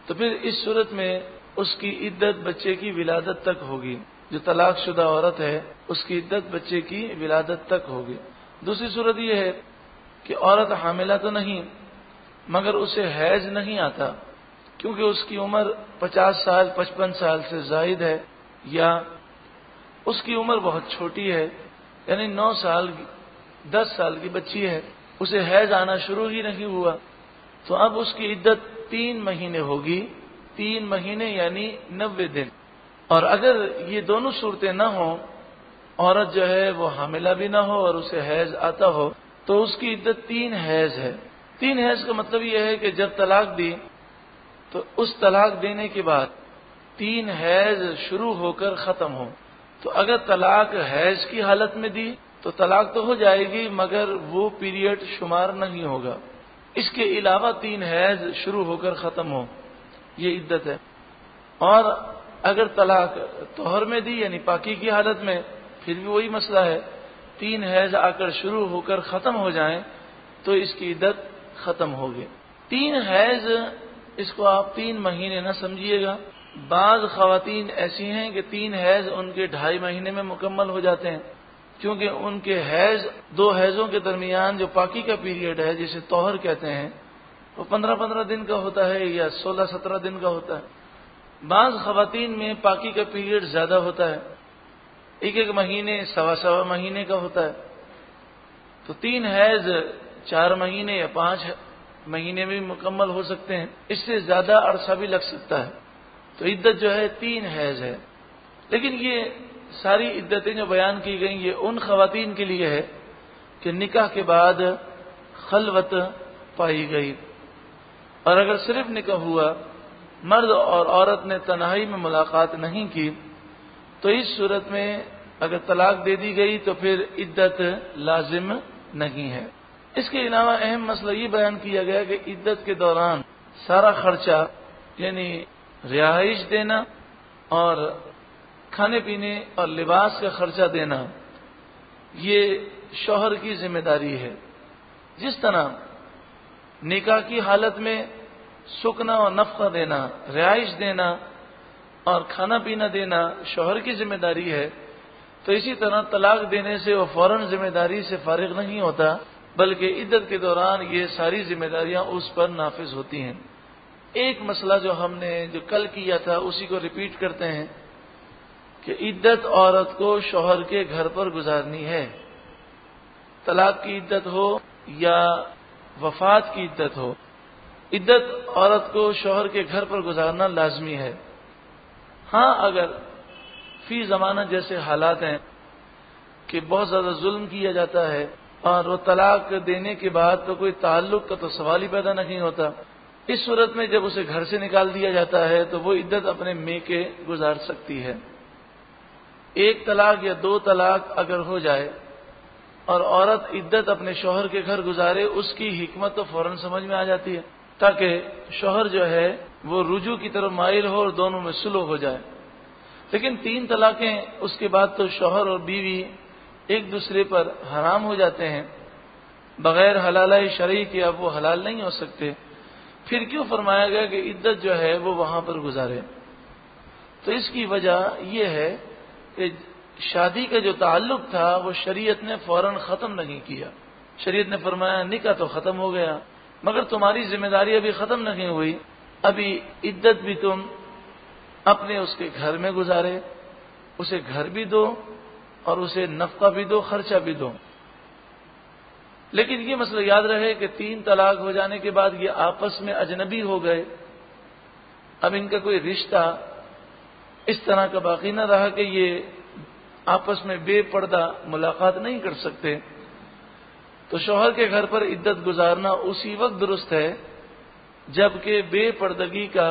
تو پھر اس صورت میں اس کی عدت بچے کی ولادت تک ہوگی. جو طلاق شدہ عورت ہے اس کی عدت بچے کی ولادت تک ہوگی. دوسری صورت یہ ہے کہ عورت حاملہ تو نہیں مگر اسے حیض نہیں آتا، کیونکہ اس کی عمر 50 سال 55 سال سے زائد ہے، یا اس کی عمر بہت چھوٹی ہے، یعنی 9 سال 10 سال کی بچی ہے، اسے حیض آنا شروع ہی نہیں ہوا، تو اب اس کی عدت 3 مہینے ہوگی. 3 مہینے یعنی 90 دن. اور اگر یہ دونوں صورتیں نہ ہوں، عورت جو ہے وہ حاملہ بھی نہ ہو اور اسے حیض آتا ہو، تو اس کی عدت 3 حیض ہے. 3 حیض کا مطلب یہ ہے کہ جب طلاق دی تو اس طلاق دینے کے بعد 3 حیض شروع ہو کر ختم ہو. تو اگر طلاق حیض کی حالت میں دی تو طلاق تو ہو جائے گی مگر وہ پیریڈ شمار نہیں ہوگا. اس کے علاوہ 3 حیض شروع ہو کر ختم ہو، یہ عدت ہے. اور اگر طلاق طہر میں دی یعنی پاکی کی حالت میں، پھر بھی وہی مسئلہ ہے، 3 حیض آ کر شروع ہو کر ختم ہو جائیں تو اس کی عدت ختم ہوگی. 3 حیض اس کو آپ 3 مہینے نہ سمجھیے گا. بعض خواتین ایسی ہیں کہ 3 حیض ان کے 2.5 مہینے میں مکمل ہو جاتے ہیں، کیونکہ ان کے حیض 2 حیضوں کے درمیان جو پاکی کا پیریڈ ہے جسے طہر کہتے ہیں وہ 15-15 دن کا ہوتا ہے یا 16-17 دن کا ہوتا ہے. بعض خواتین میں پاکی کا پیریڈ زیادہ ہوتا ہے، 1 مہینے 1.25 مہینے کا ہوتا ہے. تو 3 حیض 4 مہینے یا 5 مہینے میں مکمل ہو سکتے ہیں، اس سے زیادہ عرصہ بھی لگ سکتا ہے. تو عدت جو ہے 3 حیض ہے. لیکن یہ ساری عدتیں جو بیان کی گئیں یہ ان خواتین کے لیے ہے کہ نکاح کے بعد خلوت پائی گئی، اور اگر صرف نکاح ہوا، مرد اور عورت نے تنہائی میں ملاقات نہیں کی، تو اس صورت میں اگر طلاق دے دی گئی تو پھر عدت لازم نہیں ہے. اس کے علاوہ اہم مسئلہ یہ بیان کیا گیا کہ عدت کے دوران سارا خرچہ یعنی رہائش دینا اور کھانے پینے اور لباس کا خرچہ دینا یہ شوہر کی ذمہ داری ہے. جس طرح نکاح کی حالت میں سکنا اور نفقہ دینا، رہائش دینا اور کھانا پینا دینا شوہر کی ذمہ داری ہے، تو اسی طرح طلاق دینے سے وہ فوراً ذمہ داری سے فارغ نہیں ہوتا، بلکہ عدت کے دوران یہ ساری ذمہ داریاں اس پر نافذ ہوتی ہیں. ایک مسئلہ جو ہم نے جو کل کیا تھا اسی کو ریپیٹ کرتے ہیں کہ عدت عورت کو شوہر کے گھر پر گزارنی ہے. طلاق کی عدت ہو یا وفات کی عدت ہو، عدت عورت کو شوہر کے گھر پر گزارنا لازمی ہے. ہاں اگر فی زمانہ جیسے حالات ہیں کہ بہت زیادہ ظلم کیا جاتا ہے اور وہ طلاق دینے کے بعد تو کوئی تعلق کا تو سوال ہی پیدا نہیں ہوتا، اس صورت میں جب اسے گھر سے نکال دیا جاتا ہے تو وہ عدت اپنے میکے گزار سکتی ہے. 1 طلاق یا 2 طلاق اگر ہو جائے اور عورت عدت اپنے شوہر کے گھر گزارے، اس کی حکمت تو فوراً سمجھ میں آ جاتی ہے، تاکہ شوہر جو ہے وہ رجوع کی طرف مائل ہو اور دونوں میں صلح ہو جائے. لیکن 3 طلاقیں اس کے بعد تو شوہر اور بیوی ایک دوسرے پر حرام ہو جاتے ہیں، بغیر حلالہ شرعی کے اب وہ حلال نہیں ہو سکتے. پھر کیوں فرمایا گیا کہ عدت جو ہے وہ وہاں پر گزارے؟ تو اس کی وجہ یہ ہے کہ شادی کا جو تعلق تھا وہ شریعت نے فوراً ختم نہیں کیا. شریعت نے فرمایا نکاح تو ختم ہو گیا مگر تمہاری ذمہ داری ابھی ختم نہیں ہوئی، ابھی عدت بھی تم اپنے اس کے گھر میں گزارے، اسے گھر بھی دو اور اسے نفقہ بھی دو، خرچہ بھی دو. لیکن یہ مسئلہ یاد رہے کہ 3 طلاق ہو جانے کے بعد یہ آپس میں اجنبی ہو گئے. اب ان کا کوئی رشتہ اس طرح کا باقی نہ رہا کہ یہ آپس میں بے پردہ ملاقات نہیں کر سکتے. تو شوہر کے گھر پر عدت گزارنا اسی وقت درست ہے جبکہ بے پردگی کا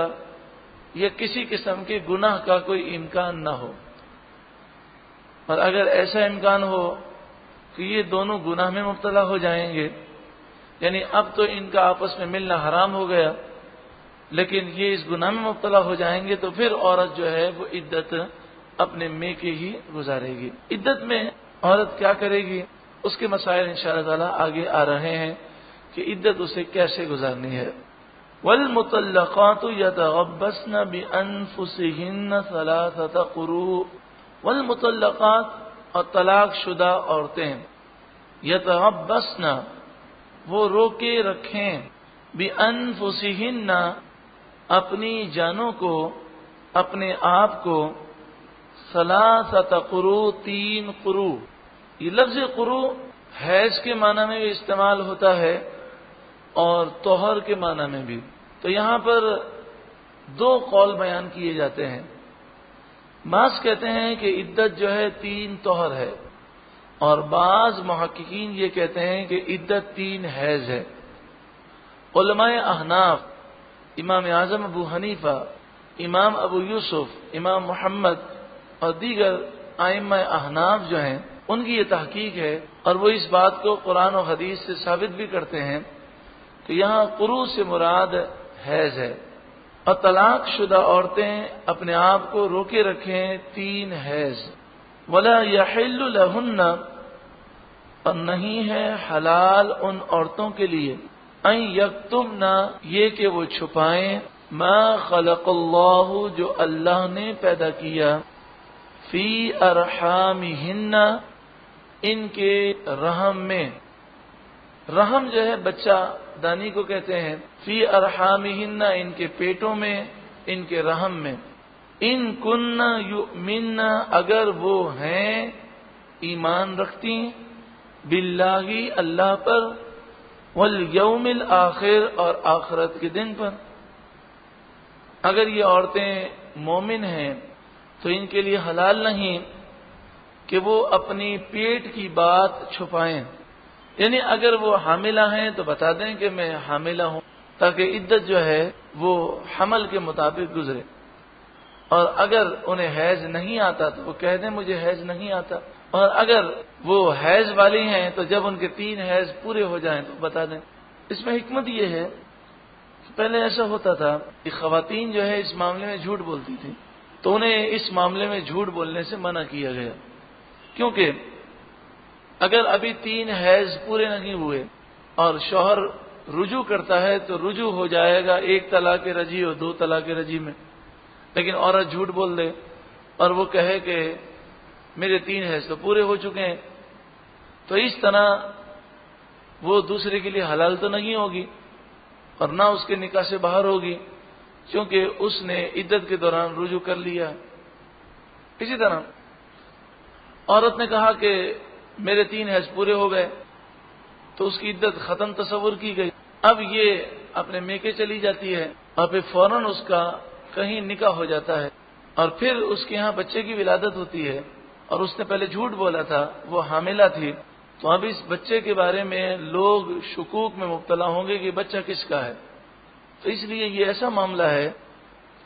یا کسی قسم کے گناہ کا کوئی امکان نہ ہو. اور اگر ایسا امکان ہو کہ یہ دونوں گناہ میں مبتلا ہو جائیں گے، یعنی اب تو ان کا آپس میں ملنا حرام ہو گیا لیکن یہ اس گناہ میں مبتلا ہو جائیں گے، تو پھر عورت جو ہے وہ عدت اپنے میکے ہی گزارے گی. عدت میں عورت کیا کرے گی اس کے مسائل انشاءاللہ تعالی آگے آ رہے ہیں کہ عدت اسے کیسے گزارنی ہے. والمطلقات يتربصن بأنفسهن 3 قروء. والمطلقات اور طلاق شدہ عورتیں يتربصن وہ روکے رکھیں بأنفسهن اپنی جانوں کو، اپنے آپ کو 3 قروء 3 قروء. یہ لفظ قروء حیض کے معنی میں بھی استعمال ہوتا ہے اور طہر کے معنی میں بھی. تو یہاں پر 2 قول بیان کیے جاتے ہیں. بعض کہتے ہیں کہ عدت جو ہے 3 طہر ہے اور بعض محققین یہ کہتے ہیں کہ عدت 3 حیض ہے. علماء احناف، امام اعظم ابو حنیفہ، امام ابو یوسف، امام محمد اور دیگر ائمہ احناف جو ہیں ان کی یہ تحقیق ہے اور وہ اس بات کو قرآن و حدیث سے ثابت بھی کرتے ہیں کہ یہاں قروء سے مراد حیض ہے. اور طلاق شدہ عورتیں اپنے آپ کو روکے رکھیں 3 حیض. ولا یحل لہن اور نہیں ہے حلال ان عورتوں کے لیے ان یکتمنا یہ کہ وہ چھپائیں ما خلق اللہ جو اللہ نے پیدا کیا فی ارحامہن ان کے رحم میں. رحم جو ہے بچہ دانی کو کہتے ہیں. فی ارحامہن ان کے پیٹوں میں، ان کے رحم میں. ان کن یؤمن اگر وہ ہیں ایمان رکھتی باللہ اللہ پر، والیوم الآخر اور آخرت کے دن پر. اگر یہ عورتیں مومن ہیں تو ان کے لیے حلال نہیں کہ وہ اپنی پیٹ کی بات چھپائیں. یعنی اگر وہ حاملہ ہیں تو بتا دیں کہ میں حاملہ ہوں تاکہ عدت جو ہے وہ حمل کے مطابق گزرے. اور اگر انہیں حیض نہیں آتا تو وہ کہہ دیں مجھے حیض نہیں آتا. اور اگر وہ حیض والی ہیں تو جب ان کے 3 حیض پورے ہو جائیں تو بتا دیں. اس میں حکمت یہ ہے کہ پہلے ایسا ہوتا تھا کہ خواتین جو ہے اس معاملے میں جھوٹ بولتی تھیں تو انہیں اس معاملے میں جھوٹ بولنے سے منع کیا گیا، کیونکہ اگر ابھی 3 حیض پورے نہیں ہوئے اور شوہر رجوع کرتا ہے تو رجوع ہو جائے گا 1 طلاق رجعی اور 2 طلاق رجعی میں. لیکن عورت جھوٹ بول دے اور وہ کہے کہ میرے 3 حیض تو پورے ہو چکے ہیں تو اس طرح وہ دوسرے کے لیے حلال تو نہیں ہوگی اور نہ اس کے نکاح سے باہر ہوگی کیونکہ اس نے عدت کے دوران رجوع کر لیا. اسی طرح عورت نے کہا کہ میرے 3 حیض پورے ہو گئے تو اس کی عدت ختم تصور کی گئی. اب یہ اپنے میکے چلی جاتی ہے اور پھر فوراً اس کا کہیں نکاح ہو جاتا ہے اور پھر اس کے ہاں بچے کی ولادت ہوتی ہے اور اس نے پہلے جھوٹ بولا تھا، وہ حاملہ تھی. تو اب اس بچے کے بارے میں لوگ شکوک میں مبتلا ہوں گے کہ بچہ کس کا ہے. تو اس لیے یہ ایسا معاملہ ہے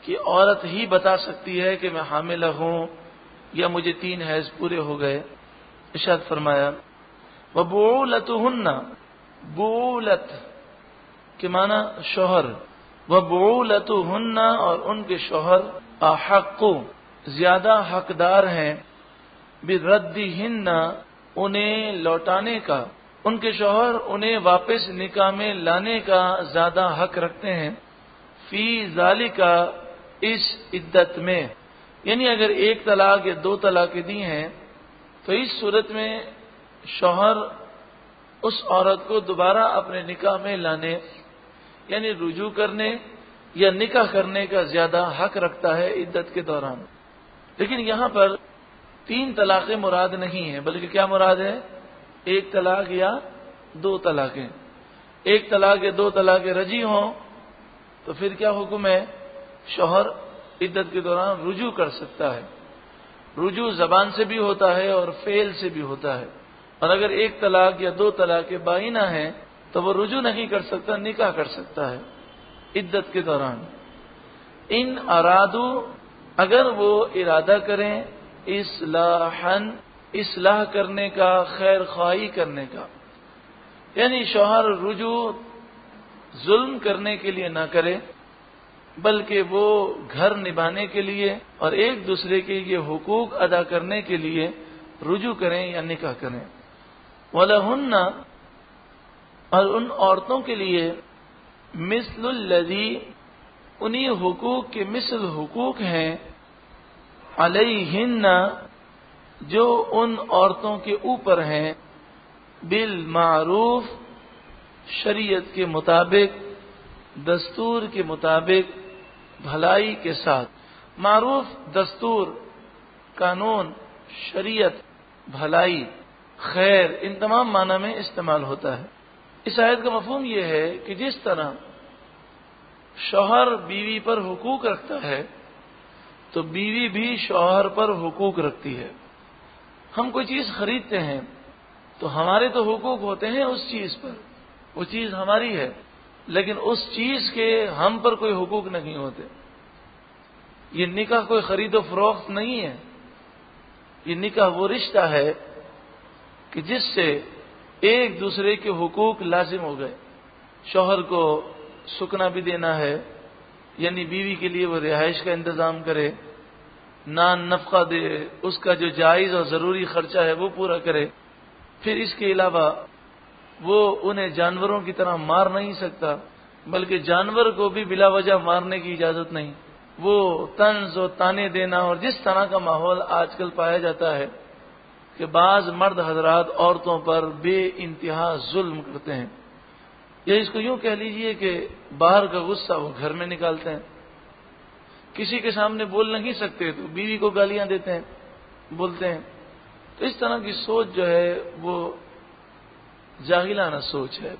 کہ عورت ہی بتا سکتی ہے کہ میں حاملہ ہوں یا مجھے 3 حیض پورے ہو گئے. ارشاد فرمایا وبعولتهن، بعولت کے معنی شوہر، وبعولتهن اور ان کے شوہر احق زیادہ حقدار ہیں بردہن انہیں لوٹانے کا. ان کے شوہر انہیں واپس نکاح میں لانے کا زیادہ حق رکھتے ہیں فی ذالک اس عدت میں. یعنی اگر 1 طلاق یا 2 طلاق دی ہیں تو اس صورت میں شوہر اس عورت کو دوبارہ اپنے نکاح میں لانے یعنی رجوع کرنے یا نکاح کرنے کا زیادہ حق رکھتا ہے عدت کے دوران. لیکن یہاں پر 3 طلاقیں مراد نہیں ہیں، بلکہ کیا مراد ہے؟ 1 طلاق یا 2 طلاقیں. 1 طلاق یا 2 طلاقیں رجی ہوں تو پھر کیا حکم ہے؟ شوہر عدت کے دوران رجوع کر سکتا ہے. رجوع زبان سے بھی ہوتا ہے اور فعل سے بھی ہوتا ہے. اور اگر 1 طلاق یا 2 طلاقیں بائنہ ہیں تو وہ رجوع نہیں کر سکتا، نکاح کر سکتا ہے عدت کے دوران. ان ارادو، اگر وہ ارادہ کریں، اصلاح کرنے کا، خیر خواہی کرنے کا، یعنی شوہر رجوع ظلم کرنے کے لیے نہ کرے بلکہ وہ گھر نبھانے کے لیے اور ایک دوسرے کے یہ حقوق ادا کرنے کے لیے رجوع کریں یا نکاح کریں. وَلَهُنَّ، اور ان عورتوں کے لیے، مثل الذی، انہی حقوق کے مثل حقوق ہیں، علیہن، جو ان عورتوں کے اوپر ہیں، بالمعروف، شریعت کے مطابق، دستور کے مطابق، بھلائی کے ساتھ. معروف دستور، قانون، شریعت، بھلائی، خیر، ان تمام معنی میں استعمال ہوتا ہے. اس آیت کا مفہوم یہ ہے کہ جس طرح شوہر بیوی پر حقوق رکھتا ہے تو بیوی بھی شوہر پر حقوق رکھتی ہے. ہم کوئی چیز خریدتے ہیں تو ہمارے تو حقوق ہوتے ہیں اس چیز پر، وہ چیز ہماری ہے، لیکن اس چیز کے ہم پر کوئی حقوق نہیں ہوتے. یہ نکاح کوئی خرید و فروخت نہیں ہے. یہ نکاح وہ رشتہ ہے کہ جس سے ایک دوسرے کے حقوق لازم ہو گئے. شوہر کو سکنا بھی دینا ہے، یعنی بیوی کے لیے وہ رہائش کا انتظام کرے، نان نفقہ دے، اس کا جو جائز اور ضروری خرچہ ہے وہ پورا کرے. پھر اس کے علاوہ وہ انہیں جانوروں کی طرح مار نہیں سکتا، بلکہ جانور کو بھی بلا وجہ مارنے کی اجازت نہیں. وہ طنز و طعنے دینا، اور جس طرح کا ماحول آج کل پایا جاتا ہے کہ بعض مرد حضرات عورتوں پر بے انتہا ظلم کرتے ہیں، یا اس کو یوں کہہ لیجئے کہ باہر کا غصہ وہ گھر میں نکالتے ہیں. کسی کے سامنے بول نہیں سکتے تو بیوی کو گالیاں دیتے ہیں، بولتے ہیں. تو اس طرح کی سوچ جو ہے وہ جاہلانہ سوچ ہے.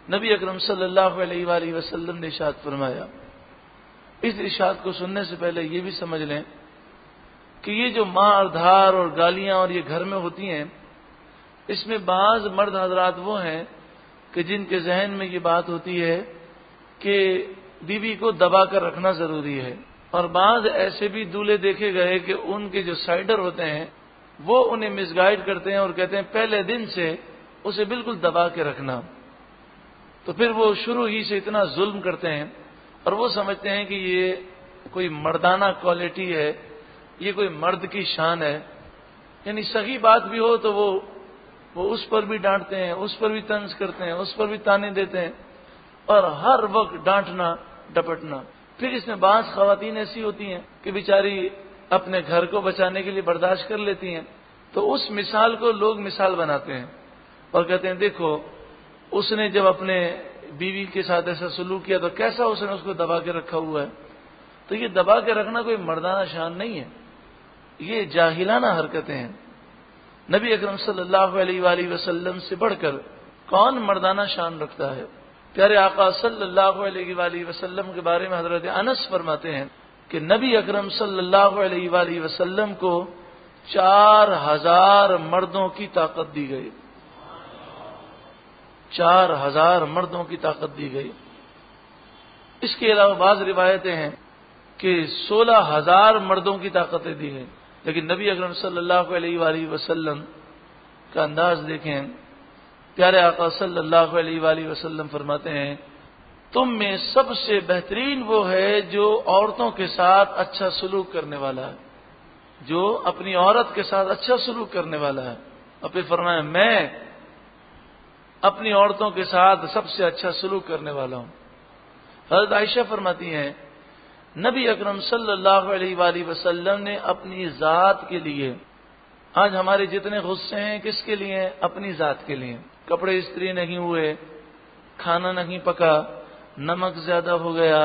نبی اکرم صلی اللہ علیہ وآلہ وسلم نے ارشاد فرمایا. اس ارشاد کو سننے سے پہلے یہ بھی سمجھ لیں کہ یہ جو مار دھار اور گالیاں اور یہ گھر میں ہوتی ہیں، اس میں بعض مرد حضرات وہ ہیں کہ جن کے ذہن میں یہ بات ہوتی ہے کہ بیوی کو دبا کر رکھنا ضروری ہے، اور بعض ایسے بھی دولہے دیکھے گئے کہ ان کے جو سائڈر ہوتے ہیں وہ انہیں مس گائیڈ کرتے ہیں اور کہتے ہیں پہلے دن سے اسے بالکل دبا کے رکھنا. تو پھر وہ شروع ہی سے اتنا ظلم کرتے ہیں اور وہ سمجھتے ہیں کہ یہ کوئی مردانہ کوالٹی ہے، یہ کوئی مرد کی شان ہے. یعنی صحیح بات بھی ہو تو وہ اس پر بھی ڈانٹتے ہیں، اس پر بھی طنز کرتے ہیں، اس پر بھی طعنے دیتے ہیں، اور ہر وقت ڈانٹنا ڈپٹنا. پھر اس میں بعض خواتین ایسی ہوتی ہیں کہ بیچاری اپنے گھر کو بچانے کے لیے برداشت کر لیتی ہیں. تو اس مثال کو لوگ مثال بناتے ہیں اور کہتے ہیں دیکھو اس نے جب اپنے بیوی کے ساتھ ایسا سلوک کیا تو کیسا اس نے اس کو دبا کے رکھا ہوا ہے. تو یہ دبا کے رکھنا کوئی مردانہ شان نہیں ہے، یہ جاہلانہ حرکتیں ہیں. نبی اکرم صلی اللہ علیہ وآلہ وسلم سے بڑھ کر کون مردانہ شان رکھتا ہے. پیارے آقا صلی اللہ علیہ وآلہ وسلم کے بارے میں حضرت انس فرماتے ہیں کہ نبی اکرم صلی اللہ علیہ وآلہ وسلم کو 4000 مردوں کی طاقت دی گئی. 4000 مردوں کی طاقت دی گئی. اس کے علاوہ بعض روایتیں ہیں کہ 16000 مردوں کی طاقتیں دی گئی. لیکن نبی اکرم صلی اللہ علیہ وآلہ وسلم کا انداز دیکھیں. پیارے آقا صلی اللہ علیہ وآلہ وسلم فرماتے ہیں تم میں سب سے بہترین وہ ہے جو عورتوں کے ساتھ اچھا سلوک کرنے والا ہے، جو اپنی عورت کے ساتھ اچھا سلوک کرنے والا ہے. اور پھر فرمایا میں اپنی عورتوں کے ساتھ سب سے اچھا سلوک کرنے والا ہوں. حضرت عائشہ فرماتی ہیں نبی اکرم صلی اللہ علیہ وآلہ وسلم نے اپنی ذات کے لیے آج ہمارے جتنے غصے ہیں کس کے لیے ہیں؟ اپنی ذات کے لیے. کپڑے استری نہیں ہوئے، کھانا نہیں پکا، نمک زیادہ ہو گیا،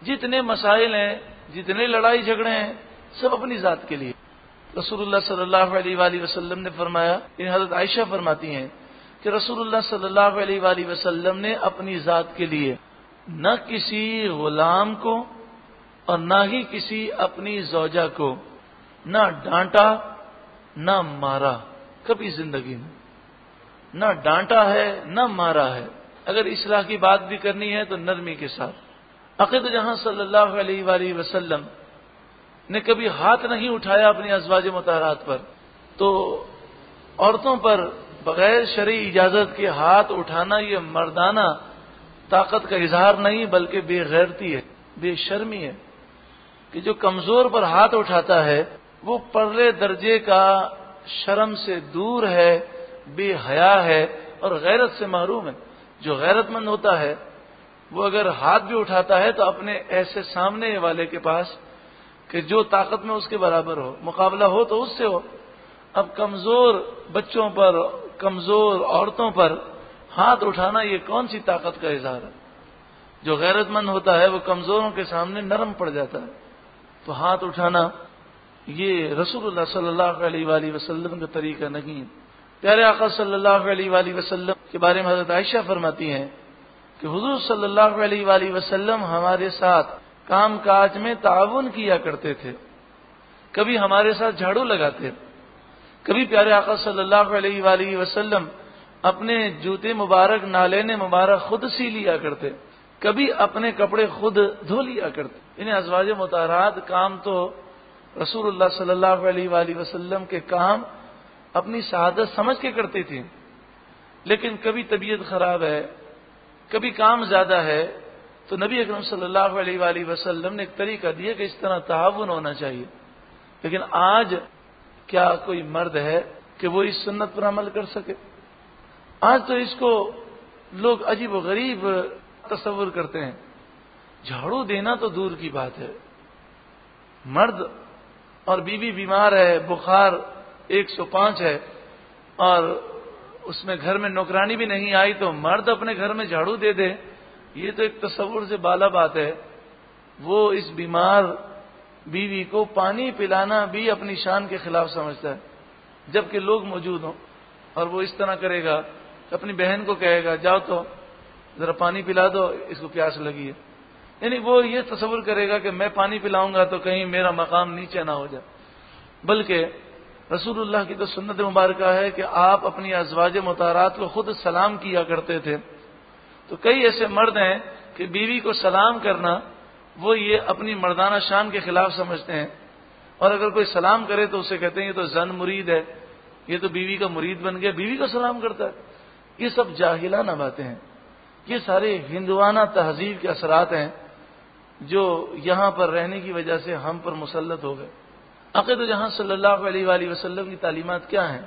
جتنے مسائل ہیں، جتنے لڑائی جھگڑے ہیں، سب اپنی ذات کے لیے. رسول اللہ صلی اللہ علیہ وآلہ وسلم نے فرمایا، حضرت عائشہ فرماتی ہیں کہ رسول اللہ صلی اللہ علیہ وآلہ وسلم نے اپنی ذات کے لیے نہ کسی غلام کو اور نہ ہی کسی اپنی زوجہ کو نہ ڈانٹا نہ مارا، کبھی زندگی میں نہ ڈانٹا ہے نہ مارا ہے. اگر اصلاح کی بات بھی کرنی ہے تو نرمی کے ساتھ. عقید جہاں صلی اللہ علیہ وآلہ وسلم نے کبھی ہاتھ نہیں اٹھایا اپنی ازواج مطہرات پر. تو عورتوں پر بغیر شرعی اجازت کے ہاتھ اٹھانا یہ مردانہ طاقت کا اظہار نہیں بلکہ بے غیرتی ہے، بے شرمی ہے. کہ جو کمزور پر ہاتھ اٹھاتا ہے وہ پرلے درجے کا شرم سے دور ہے، بے حیا ہے اور غیرت سے محروم ہے. جو غیرت مند ہوتا ہے وہ اگر ہاتھ بھی اٹھاتا ہے تو اپنے ایسے سامنے والے کے پاس کہ جو طاقت میں اس کے برابر ہو، مقابلہ ہو تو اس سے ہو. اب کمزور بچوں پر، کمزور عورتوں پر ہاتھ اٹھانا یہ کون سی طاقت کا اظہار ہے؟ جو غیرت مند ہوتا ہے وہ کمزوروں کے سامنے نرم پڑ جاتا ہے. تو ہاتھ اٹھانا یہ رسول اللہ صلی اللہ علیہ وآلہ وسلم کا طریقہ نہیں. پیارے آقا صلی اللہ علیہ وآلہ وسلم کے بارے میں حضرت عائشہ فرماتی ہیں کہ حضور صلی اللہ علیہ وآلہ وسلم ہمارے ساتھ کام کاج میں تعاون کیا کرتے تھے. کبھی ہمارے ساتھ جھاڑو لگاتے، کبھی پیارے آقا صلی اللہ علیہ وآلہ وسلم اپنے جوتے مبارک، نالین مبارک خود سی لیا کرتے، کبھی اپنے کپڑے خود دھو لیا کرتے. انہیں ازواج مطہرات کام تو رسول اللہ صلی اللہ علیہ وآلہ وسلم کے کام اپنی سعادت سمجھ کے کرتی تھی. لیکن کبھی طبیعت خراب ہے، کبھی کام زیادہ ہے تو نبی اکرم صلی اللہ علیہ وآلہ وسلم نے ایک طریقہ دیا کہ اس طرح تعاون ہونا چاہیے. لیکن آج کیا کوئی مرد ہے کہ وہ اس سنت پر عمل کر سکے؟ آج تو اس کو لوگ عجیب و غریب تصور کرتے ہیں. جھاڑو دینا تو دور کی بات ہے، مرد اور بیوی بیمار ہے، بخار 105 ہے اور اس میں گھر میں نوکرانی بھی نہیں آئی تو مرد اپنے گھر میں جھاڑو دے دے، یہ تو ایک تصور سے بالا بات ہے. وہ اس بیمار بیوی کو پانی پلانا بھی اپنی شان کے خلاف سمجھتا ہے، جبکہ لوگ موجود ہوں. اور وہ اس طرح کرے گا، اپنی بہن کو کہے گا جاؤ تو ذرا پانی پلا دو، اس کو پیاس لگی ہے. یعنی وہ یہ تصور کرے گا کہ میں پانی پلاؤں گا تو کہیں میرا مقام نیچے نہ ہو جائے. بلکہ رسول اللہ کی تو سنت مبارکہ ہے کہ آپ اپنی ازواج مطہرات کو خود سلام کیا کرتے تھے. تو کئی ایسے مرد ہیں کہ بیوی کو سلام کرنا وہ یہ اپنی مردانہ شان کے خلاف سمجھتے ہیں، اور اگر کوئی سلام کرے تو اسے کہتے ہیں یہ تو زن مرید ہے، یہ تو بیوی کا مرید بن گیا، بیوی کو سلام کرتا ہے. یہ سب جاہلانہ باتیں ہیں. یہ سارے ہندوانہ تہذیب کے اثرات ہیں جو یہاں پر رہنے کی وجہ سے ہم پر مسلط ہو گئے. عقید جہاں صلی اللہ علیہ وآلہ وسلم کی تعلیمات کیا ہیں؟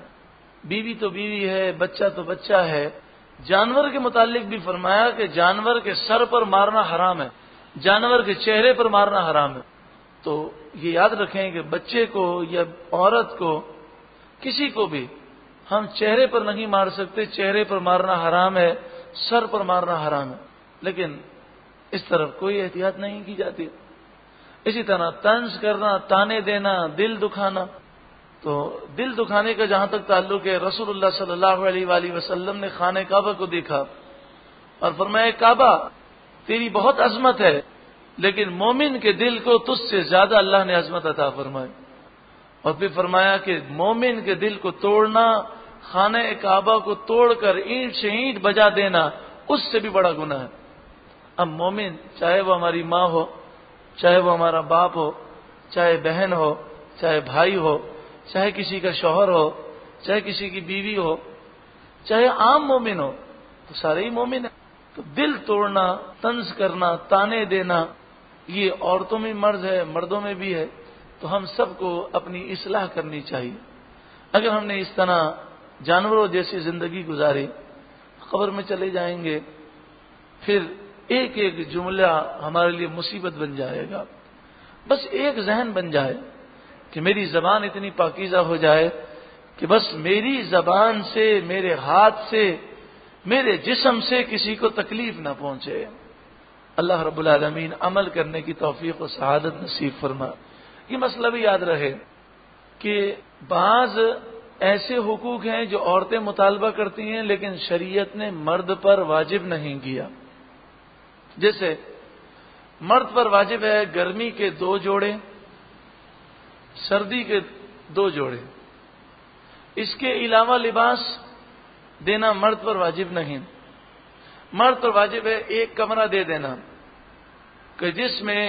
بیوی تو بیوی ہے، بچہ تو بچہ ہے. جانور کے متعلق بھی فرمایا کہ جانور کے سر پر مارنا حرام ہے، جانور کے چہرے پر مارنا حرام ہے. تو یہ یاد رکھیں کہ بچے کو یا عورت کو، کسی کو بھی ہم چہرے پر نہیں مار سکتے. چہرے پر مارنا حرام ہے، سر پر مارنا حرام ہے. لیکن اس طرف کوئی احتیاط نہیں کی جاتی. اسی طرح طنز کرنا، تانے دینا، دل دکھانا. تو دل دکھانے کا جہاں تک تعلق ہے، رسول اللہ صلی اللہ علیہ وآلہ وسلم نے خانہ کعبہ کو دیکھا اور فرمایا کعبہ تیری بہت عظمت ہے، لیکن مومن کے دل کو تجھ سے زیادہ اللہ نے عظمت عطا فرمائی. اور پھر فرمایا کہ مومن کے دل کو توڑنا، خانہ کعبہ کو توڑ کر اینٹ سے اینٹ بجا دینا، اس سے بھی بڑا گناہ ہے. اب مومن چاہے وہ ہماری ماں ہو، چاہے وہ ہمارا باپ ہو، چاہے بہن ہو، چاہے بھائی ہو، چاہے کسی کا شوہر ہو، چاہے کسی کی بیوی ہو، چاہے عام مومن ہو، تو سارے ہی مومن ہیں. تو دل توڑنا، طنز کرنا، تانے دینا، یہ عورتوں میں مرض ہے، مردوں میں بھی ہے. تو ہم سب کو اپنی اصلاح کرنی چاہیے. اگر ہم نے اس طرح جانوروں جیسی زندگی گزاری، قبر میں چلے جائیں گے، پھر ایک ایک جملہ ہمارے لیے مصیبت بن جائے گا. بس ایک ذہن بن جائے کہ میری زبان اتنی پاکیزہ ہو جائے کہ بس میری زبان سے، میرے ہاتھ سے، میرے جسم سے کسی کو تکلیف نہ پہنچے۔ اللہ رب العالمین عمل کرنے کی توفیق و سعادت نصیب فرما۔ یہ مسئلہ بھی یاد رہے کہ بعض ایسے حقوق ہیں جو عورتیں مطالبہ کرتی ہیں لیکن شریعت نے مرد پر واجب نہیں کیا۔ جیسے مرد پر واجب ہے گرمی کے 2 جوڑے، سردی کے 2 جوڑے، اس کے علاوہ لباس دینا مرد پر واجب نہیں۔ مرد پر واجب ہے ایک کمرہ دے دینا کہ جس میں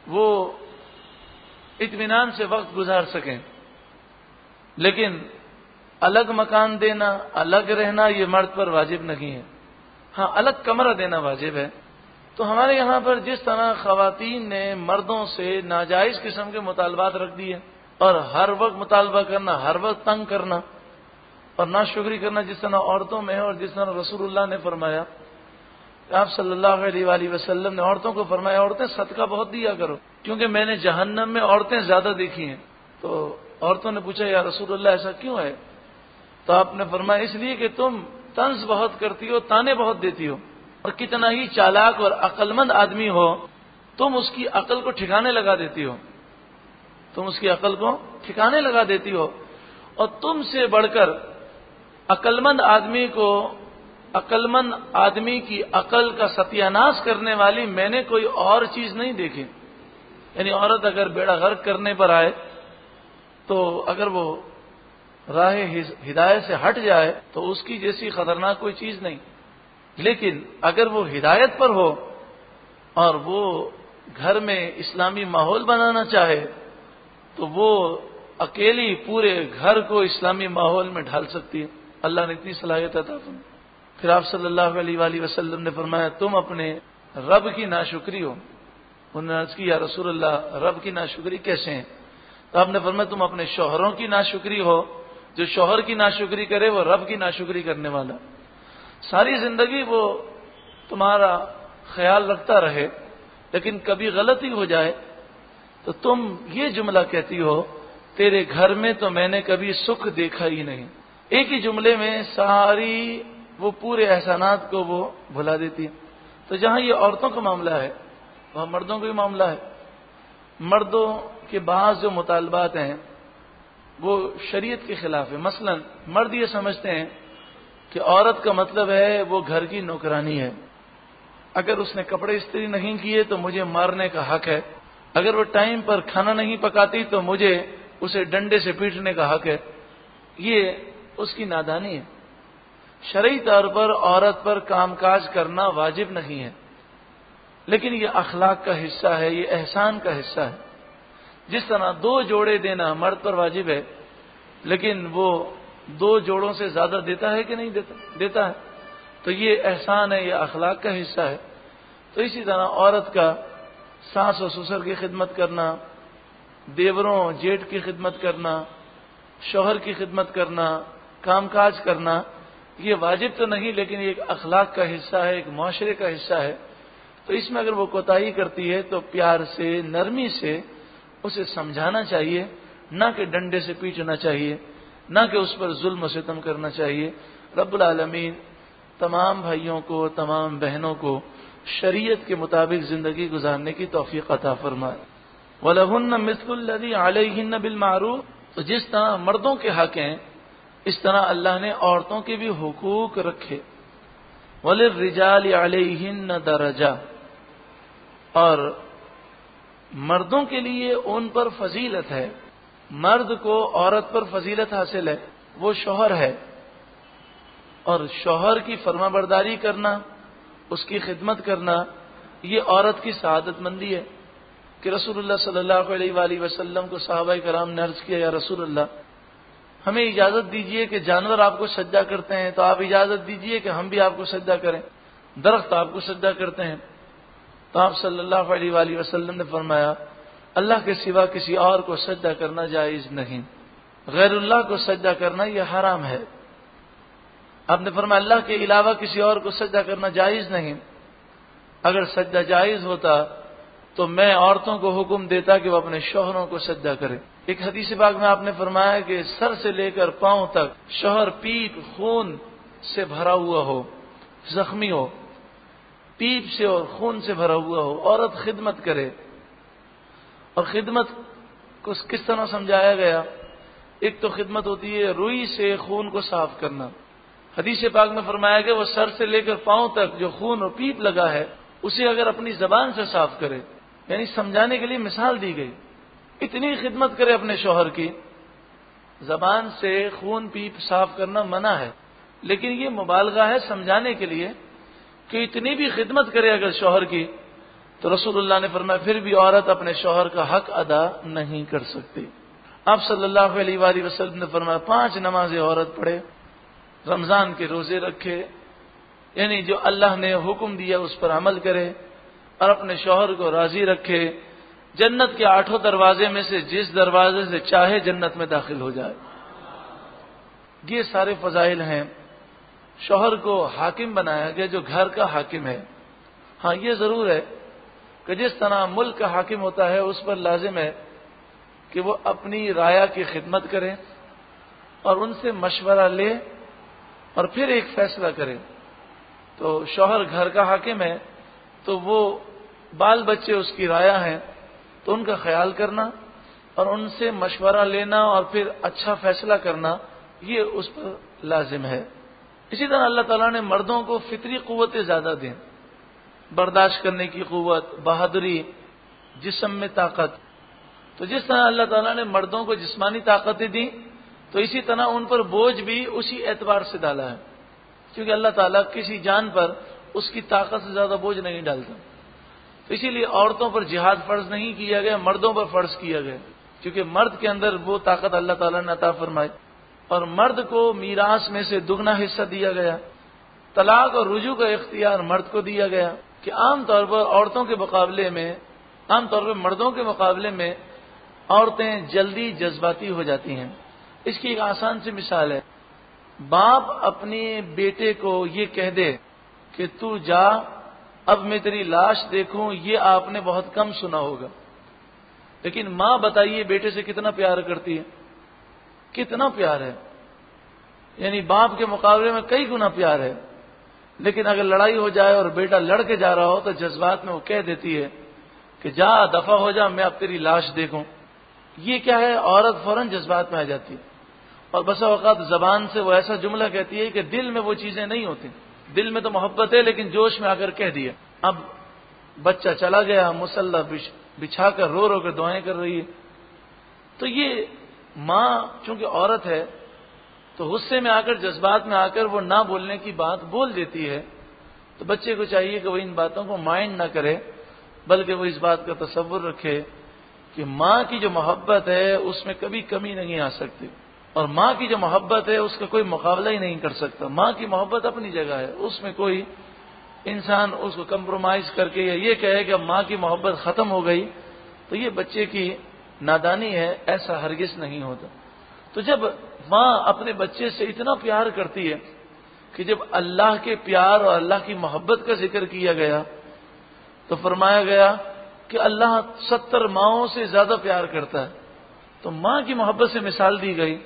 وہ اطمینان سے وقت گزار سکیں، لیکن الگ مکان دینا، الگ رہنا یہ مرد پر واجب نہیں ہے۔ ہاں الگ کمرہ دینا واجب ہے۔ تو ہمارے یہاں پر جس طرح خواتین نے مردوں سے ناجائز قسم کے مطالبات رکھ دیے اور ہر وقت مطالبہ کرنا، ہر وقت تنگ کرنا اور ناشکری کرنا جس طرح عورتوں میں ہے، اور جس طرح رسول اللہ نے فرمایا، آپ صلی اللہ علیہ وآلہ وسلم نے عورتوں کو فرمایا عورتیں صدقہ بہت دیا کرو کیونکہ میں نے جہنم میں عورتیں زیادہ دیکھی ہیں۔ تو عورتوں نے پوچھا یا رسول اللہ ایسا کیوں ہے؟ تو آپ نے فرمایا اس لیے کہ تم طنز بہت کرتی ہو، تانے بہت دیتی ہو، اور کتنا ہی چالاک اور عقل مند آدمی ہو تم اس کی عقل کو ٹھکانے لگا دیتی ہو، تم اس کی عقل کو ٹھکانے لگا دیتی ہو، اور تم سے بڑھ کر عقل مند آدمی کی عقل کا ستیاناش کرنے والی میں نے کوئی اور چیز نہیں دیکھی۔ یعنی عورت اگر بیڑا غرق کرنے پر آئے تو اگر وہ راہ ہدایت سے ہٹ جائے تو اس کی جیسی خطرناک کوئی چیز نہیں، لیکن اگر وہ ہدایت پر ہو اور وہ گھر میں اسلامی ماحول بنانا چاہے تو وہ اکیلی پورے گھر کو اسلامی ماحول میں ڈھال سکتی ہے۔ اللہ نے اتنی صلاحیت عطا فرمائی۔ پھر آپ صلی اللہ علیہ وآلہ وسلم نے فرمایا تم اپنے رب کی ناشکری ہو۔ انہوں نے عرض کی یا رسول اللہ رب کی ناشکری کیسے ہیں؟ تو آپ نے فرمایا تم اپنے شوہروں کی ناشکری ہو، جو شوہر کی ناشکری کرے وہ رب کی ناشکری کرنے والا۔ ساری زندگی وہ تمہارا خیال رکھتا رہے لیکن کبھی غلطی ہو جائے تو تم یہ جملہ کہتی ہو تیرے گھر میں تو میں نے کبھی سکھ دیکھا ہی نہیں۔ ایک ہی جملے میں ساری وہ پورے احسانات کو وہ بھلا دیتی ہے۔ تو جہاں یہ عورتوں کا معاملہ ہے وہاں مردوں کا بھی معاملہ ہے۔ مردوں کے بعض جو مطالبات ہیں وہ شریعت کے خلاف ہے۔ مثلا مرد یہ سمجھتے ہیں کہ عورت کا مطلب ہے وہ گھر کی نوکرانی ہے، اگر اس نے کپڑے استری نہیں کیے تو مجھے مارنے کا حق ہے، اگر وہ ٹائم پر کھانا نہیں پکاتی تو مجھے اسے ڈنڈے سے پیٹنے کا حق ہے۔ یہ اس کی نادانی ہے۔ شرعی طور پر عورت پر کام کاج کرنا واجب نہیں ہے، لیکن یہ اخلاق کا حصہ ہے، یہ احسان کا حصہ ہے۔ جس طرح 2 جوڑے دینا مرد پر واجب ہے لیکن وہ 2 جوڑوں سے زیادہ دیتا ہے کہ نہیں دیتا ہے، تو یہ احسان ہے، یہ اخلاق کا حصہ ہے۔ تو اسی طرح عورت کا ساس و سسر کی خدمت کرنا، دیوروں جیٹھ کی خدمت کرنا، شوہر کی خدمت کرنا، کام کاج کرنا، یہ واجب تو نہیں لیکن یہ ایک اخلاق کا حصہ ہے، ایک معاشرے کا حصہ ہے۔ تو اس میں اگر وہ کوتاہی کرتی ہے تو پیار سے، نرمی سے اسے سمجھانا چاہیے، نہ کہ ڈنڈے سے پیٹنا چاہیے، نہ کہ اس پر ظلم و ستم کرنا چاہیے۔ رب العالمین تمام بھائیوں کو، تمام بہنوں کو شریعت کے مطابق زندگی گزارنے کی توفیق عطا فرمائے۔ وَلَهُنَّ مِثْلُ الَّذِي عَلَيْهِنَّ بِالْمَعْرُوفِ، تو جس طرح مردوں کے حق ہیں اس طرح اللہ نے عورتوں کے بھی حقوق رکھے۔ وَلِلرِّجَالِ عَلَيْهِنَّ دَرَجَةٌ، اور مردوں کے لیے ان پر فضیلت ہے۔ مرد کو عورت پر فضیلت حاصل ہے، وہ شوہر ہے، اور شوہر کی فرما برداری کرنا، اس کی خدمت کرنا یہ عورت کی سعادت مندی ہے۔ کہ رسول اللہ صلی اللہ علیہ وآلہ وسلم کو صحابہ کرام نے عرض کیا یا رسول اللہ ہمیں اجازت دیجئے کہ جانور آپ کو سجدہ کرتے ہیں تو آپ اجازت دیجئے کہ ہم بھی آپ کو سجدہ کریں، درخت آپ کو سجدہ کرتے ہیں۔ تو آپ صلی اللہ علیہ وآلہ وسلم نے فرمایا اللہ کے سوا کسی اور کو سجدہ کرنا جائز نہیں، غیر اللہ کو سجدہ کرنا یہ حرام ہے۔ آپ نے فرمایا اللہ کے علاوہ کسی اور کو سجدہ کرنا جائز نہیں۔ اگر سجدہ جائز ہوتا تو میں عورتوں کو حکم دیتا کہ وہ اپنے شوہروں کو سجدہ کریں، ایک حدیث پاک میں آپ نے فرمایا کہ سر سے لے کر پاؤں تک شوہر پیپ خون سے بھرا ہوا ہو، زخمی ہو، پیپ سے اور خون سے بھرا ہوا ہو، عورت خدمت کرے. اور خدمت کو کس طرح سمجھایا گیا؟ ایک تو خدمت ہوتی ہے روئی سے خون کو صاف کرنا. حدیث پاک میں فرمایا کہ وہ سر سے لے کر پاؤں تک جو خون اور پیپ لگا ہے اسے اگر اپنی زبان سے صاف کرے، یعنی سمجھانے کے لیے مثال دی گئی. اتنی خدمت کرے اپنے شوہر کی. زبان سے خون پیپ صاف کرنا منع ہے، لیکن یہ مبالغہ ہے سمجھانے کے لیے کہ اتنی بھی خدمت کرے اگر شوہر کی، تو رسول اللہ نے فرمایا پھر بھی عورت اپنے شوہر کا حق ادا نہیں کر سکتی. آپ صلی اللہ علیہ وآلہ وسلم نے فرمایا 5 نمازیں عورت پڑھے، رمضان کے روزے رکھے، یعنی جو اللہ نے حکم دیا اس پر عمل کرے، اور اپنے شوہر کو راضی رکھے. جنت کے 8 دروازے میں سے جس دروازے سے چاہے جنت میں داخل ہو جائے. یہ سارے فضائل ہیں. شوہر کو حاکم بنایا گیا جو گھر کا حاکم ہے. ہاں یہ ضرور ہے کہ جس طرح ملک کا حاکم ہوتا ہے اس پر لازم ہے کہ وہ اپنی رعایا کی خدمت کرے اور ان سے مشورہ لے اور پھر ایک فیصلہ کرے. تو شوہر گھر کا حاکم ہے تو وہ بال بچے اس کی رعایا ہیں، تو ان کا خیال کرنا اور ان سے مشورہ لینا اور پھر اچھا فیصلہ کرنا یہ اس پر لازم ہے. اسی طرح اللہ تعالیٰ نے مردوں کو فطری قوتیں زیادہ دیں، برداشت کرنے کی قوت، بہادری، جسم میں طاقت. تو جس طرح اللہ تعالیٰ نے مردوں کو جسمانی طاقتیں دیں تو اسی طرح ان پر بوجھ بھی اسی اعتبار سے ڈالا ہے، کیونکہ اللہ تعالیٰ کسی جان پر اس کی طاقت سے زیادہ بوجھ نہیں ڈالتا. تو اسی لیے عورتوں پر جہاد فرض نہیں کیا گیا، مردوں پر فرض کیا گیا، کیونکہ مرد کے اندر وہ طاقت اللہ تعالیٰ نے عطا فرمائی. اور مرد کو میراث میں سے دگنا حصہ دیا گیا. طلاق اور رجوع کا اختیار مرد کو دیا گیا کہ عام طور پر عورتوں کے مقابلے میں، عام طور پر مردوں کے مقابلے میں عورتیں جلدی جذباتی ہو جاتی ہیں. اس کی ایک آسان سی مثال ہے، باپ اپنے بیٹے کو یہ کہہ دے کہ تو جا اب میں تیری لاش دیکھوں، یہ آپ نے بہت کم سنا ہوگا. لیکن ماں بتائیے بیٹے سے کتنا پیار کرتی ہے، کتنا پیار ہے، یعنی باپ کے مقابلے میں کئی گنا پیار ہے. لیکن اگر لڑائی ہو جائے اور بیٹا لڑ کے جا رہا ہو تو جذبات میں وہ کہہ دیتی ہے کہ جا دفع ہو جا، میں اب تیری لاش دیکھوں. یہ کیا ہے، عورت فوراً جذبات میں آ جاتی ہے اور بسا اوقات زبان سے وہ ایسا جملہ کہتی ہے کہ دل میں وہ چیزیں نہیں ہوتی. دل میں تو محبت ہے لیکن جوش میں آ کر کہہ دیا. اب بچہ چلا گیا، مسلح بچھا کر رو رو کر دعائیں کر رہی ہے. تو یہ ماں چونکہ عورت ہے تو غصے میں آ کر، جذبات میں آ کر وہ نہ بولنے کی بات بول دیتی ہے. تو بچے کو چاہیے کہ وہ ان باتوں کو مائنڈ نہ کرے، بلکہ وہ اس بات کا تصور رکھے کہ ماں کی جو محبت ہے اس میں کبھی کمی نہیں آ سکتی، اور ماں کی جو محبت ہے اس کا کوئی مقابلہ ہی نہیں کر سکتا. ماں کی محبت اپنی جگہ ہے، اس میں کوئی انسان اس کو کمپرومائز کر کے یا یہ کہے کہ اب ماں کی محبت ختم ہو گئی تو یہ بچے کی نادانی ہے، ایسا ہرگز نہیں ہوتا. تو جب ماں اپنے بچے سے اتنا پیار کرتی ہے کہ جب اللہ کے پیار اور اللہ کی محبت کا ذکر کیا گیا تو فرمایا گیا کہ اللہ 70 ماؤں سے زیادہ پیار کرتا ہے. تو ماں کی محبت سے مثال دی گئی.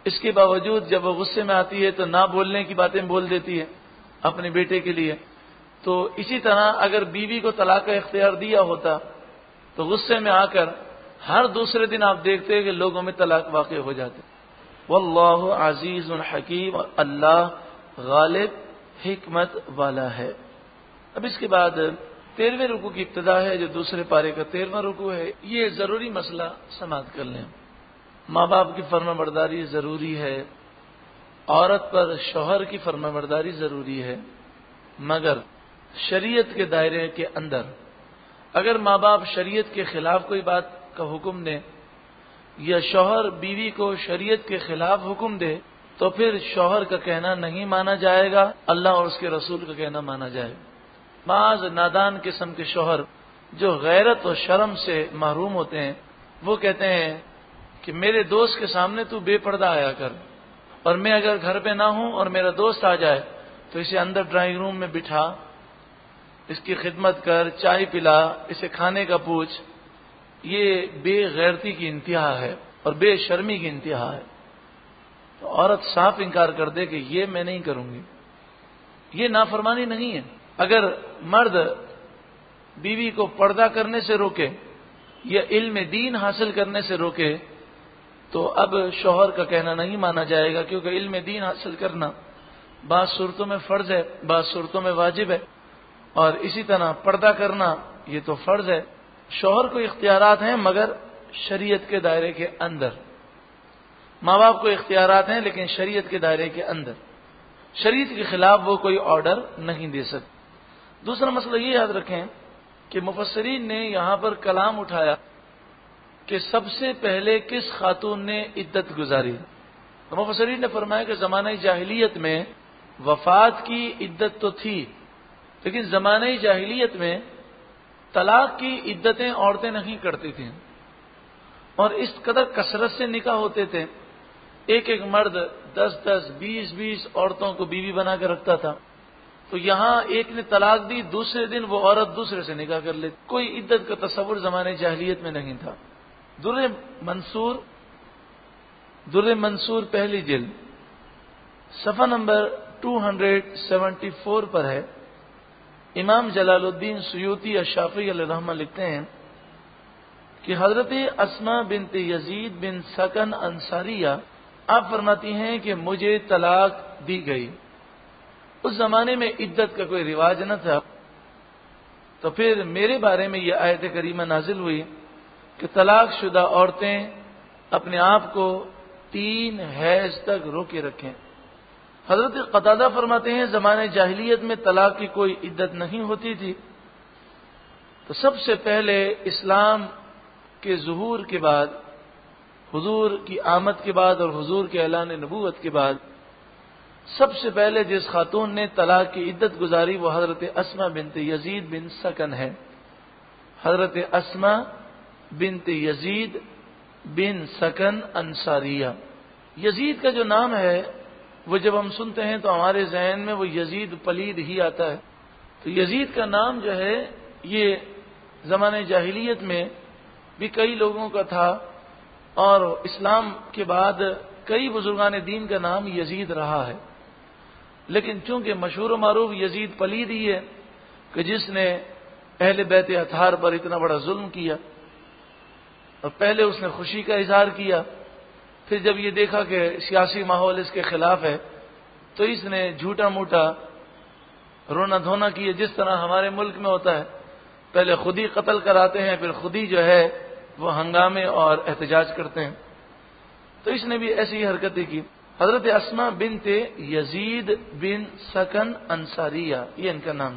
اس کے باوجود جب وہ غصے میں آتی ہے تو نہ بولنے کی باتیں بول دیتی ہے اپنے بیٹے کے لیے. تو اسی طرح اگر بیوی کو طلاق کا اختیار دیا ہوتا تو غصے میں آ کر ہر دوسرے دن آپ دیکھتے ہیں کہ لوگوں میں طلاق واقع ہو جاتے. واللہ عزیز حکیم، اللہ غالب حکمت والا ہے. اب اس کے بعد 13ویں رکوع کی ابتدا ہے جو دوسرے پارے کا 13واں رکوع ہے. یہ ضروری مسئلہ سماعت کر لیں. ماں باپ کی فرما برداری ضروری ہے، عورت پر شوہر کی فرما برداری ضروری ہے، مگر شریعت کے دائرے کے اندر. اگر ماں باپ شریعت کے خلاف کوئی بات کا حکم دے یا شوہر بیوی کو شریعت کے خلاف حکم دے تو پھر شوہر کا کہنا نہیں مانا جائے گا، اللہ اور اس کے رسول کا کہنا مانا جائے گا. بعض نادان قسم کے شوہر جو غیرت و شرم سے محروم ہوتے ہیں وہ کہتے ہیں کہ میرے دوست کے سامنے تو بے پردہ آیا کر، اور میں اگر گھر پہ نہ ہوں اور میرا دوست آ جائے تو اسے اندر ڈرائنگ روم میں بٹھا، اس کی خدمت کر، چائے پلا، اسے کھانے کا پوچھ. یہ بے غیرتی کی انتہا ہے. اور بے شرمی کی انتہا ہے۔ تو عورت صاف انکار کر دے کہ یہ میں نہیں کروں گی، یہ نافرمانی نہیں ہے۔ اگر مرد بیوی کو پردہ کرنے سے روکے یا علم دین حاصل کرنے سے روکے تو اب شوہر کا کہنا نہیں مانا جائے گا، کیونکہ علم دین حاصل کرنا بعض صورتوں میں فرض ہے، بعض صورتوں میں واجب ہے، اور اسی طرح پردہ کرنا یہ تو فرض ہے۔ شوہر کو اختیارات ہیں مگر شریعت کے دائرے کے اندر، ماں باپ کو اختیارات ہیں لیکن شریعت کے دائرے کے اندر، شریعت کے خلاف وہ کوئی آرڈر نہیں دے سکتے۔ دوسرا مسئلہ یہ یاد رکھیں کہ مفسرین نے یہاں پر کلام اٹھایا کہ سب سے پہلے کس خاتون نے عدت گزاری، تو مفسرین نے فرمایا کہ زمانہ جاہلیت میں وفات کی عدت تو تھی، لیکن زمانہ جاہلیت میں طلاق کی عدتیں عورتیں نہیں کرتی تھیں، اور اس قدر کثرت سے نکاح ہوتے تھے، ایک ایک مرد 10 20 عورتوں کو بیوی بنا کے رکھتا تھا، تو یہاں ایک نے طلاق دی، دوسرے دن وہ عورت دوسرے سے نکاح کر لیتی، کوئی عدت کا تصور زمانے جاہلیت میں نہیں تھا۔ در منصور پہلی جلد صفحہ نمبر 274 پر ہے، امام جلال الدین سیوطی الشافعی علیہ الرحمہ لکھتے ہیں کہ حضرت اسماء بنت یزید بن سکن انصاریہ آپ فرماتی ہیں کہ مجھے طلاق دی گئی۔ اس زمانے میں عدت کا کوئی رواج نہ تھا، تو پھر میرے بارے میں یہ آیت کریمہ نازل ہوئی کہ طلاق شدہ عورتیں اپنے آپ کو 3 حیض تک روکے رکھیں۔ حضرت قتادہ فرماتے ہیں زمانے جاہلیت میں طلاق کی کوئی عدت نہیں ہوتی تھی، تو سب سے پہلے اسلام کے ظہور کے بعد، حضور کی آمد کے بعد اور حضور کے اعلان نبوت کے بعد سب سے پہلے جس خاتون نے طلاق کی عدت گزاری وہ حضرت اسماء بنت یزید بن سکن ہے۔ حضرت اسماء بنت یزید بن سکن انصاریہ، یزید کا جو نام ہے وہ جب ہم سنتے ہیں تو ہمارے ذہن میں وہ یزید پلید ہی آتا ہے، تو یزید کا نام جو ہے یہ زمانے جاہلیت میں بھی کئی لوگوں کا تھا، اور اسلام کے بعد کئی بزرگان دین کا نام یزید رہا ہے، لیکن چونکہ مشہور و معروف یزید پلید ہی ہے کہ جس نے اہل بیت اطہار پر اتنا بڑا ظلم کیا، اور پہلے اس نے خوشی کا اظہار کیا، پھر جب یہ دیکھا کہ سیاسی ماحول اس کے خلاف ہے تو اس نے جھوٹا موٹا رونا دھونا کیا، جس طرح ہمارے ملک میں ہوتا ہے، پہلے خود ہی قتل کراتے ہیں پھر خود ہی جو ہے وہ ہنگامے اور احتجاج کرتے ہیں، تو اس نے بھی ایسی ہی حرکتیں کی۔ حضرت اسماء بنت یزید بن سکن انصاریہ یہ ان کا نام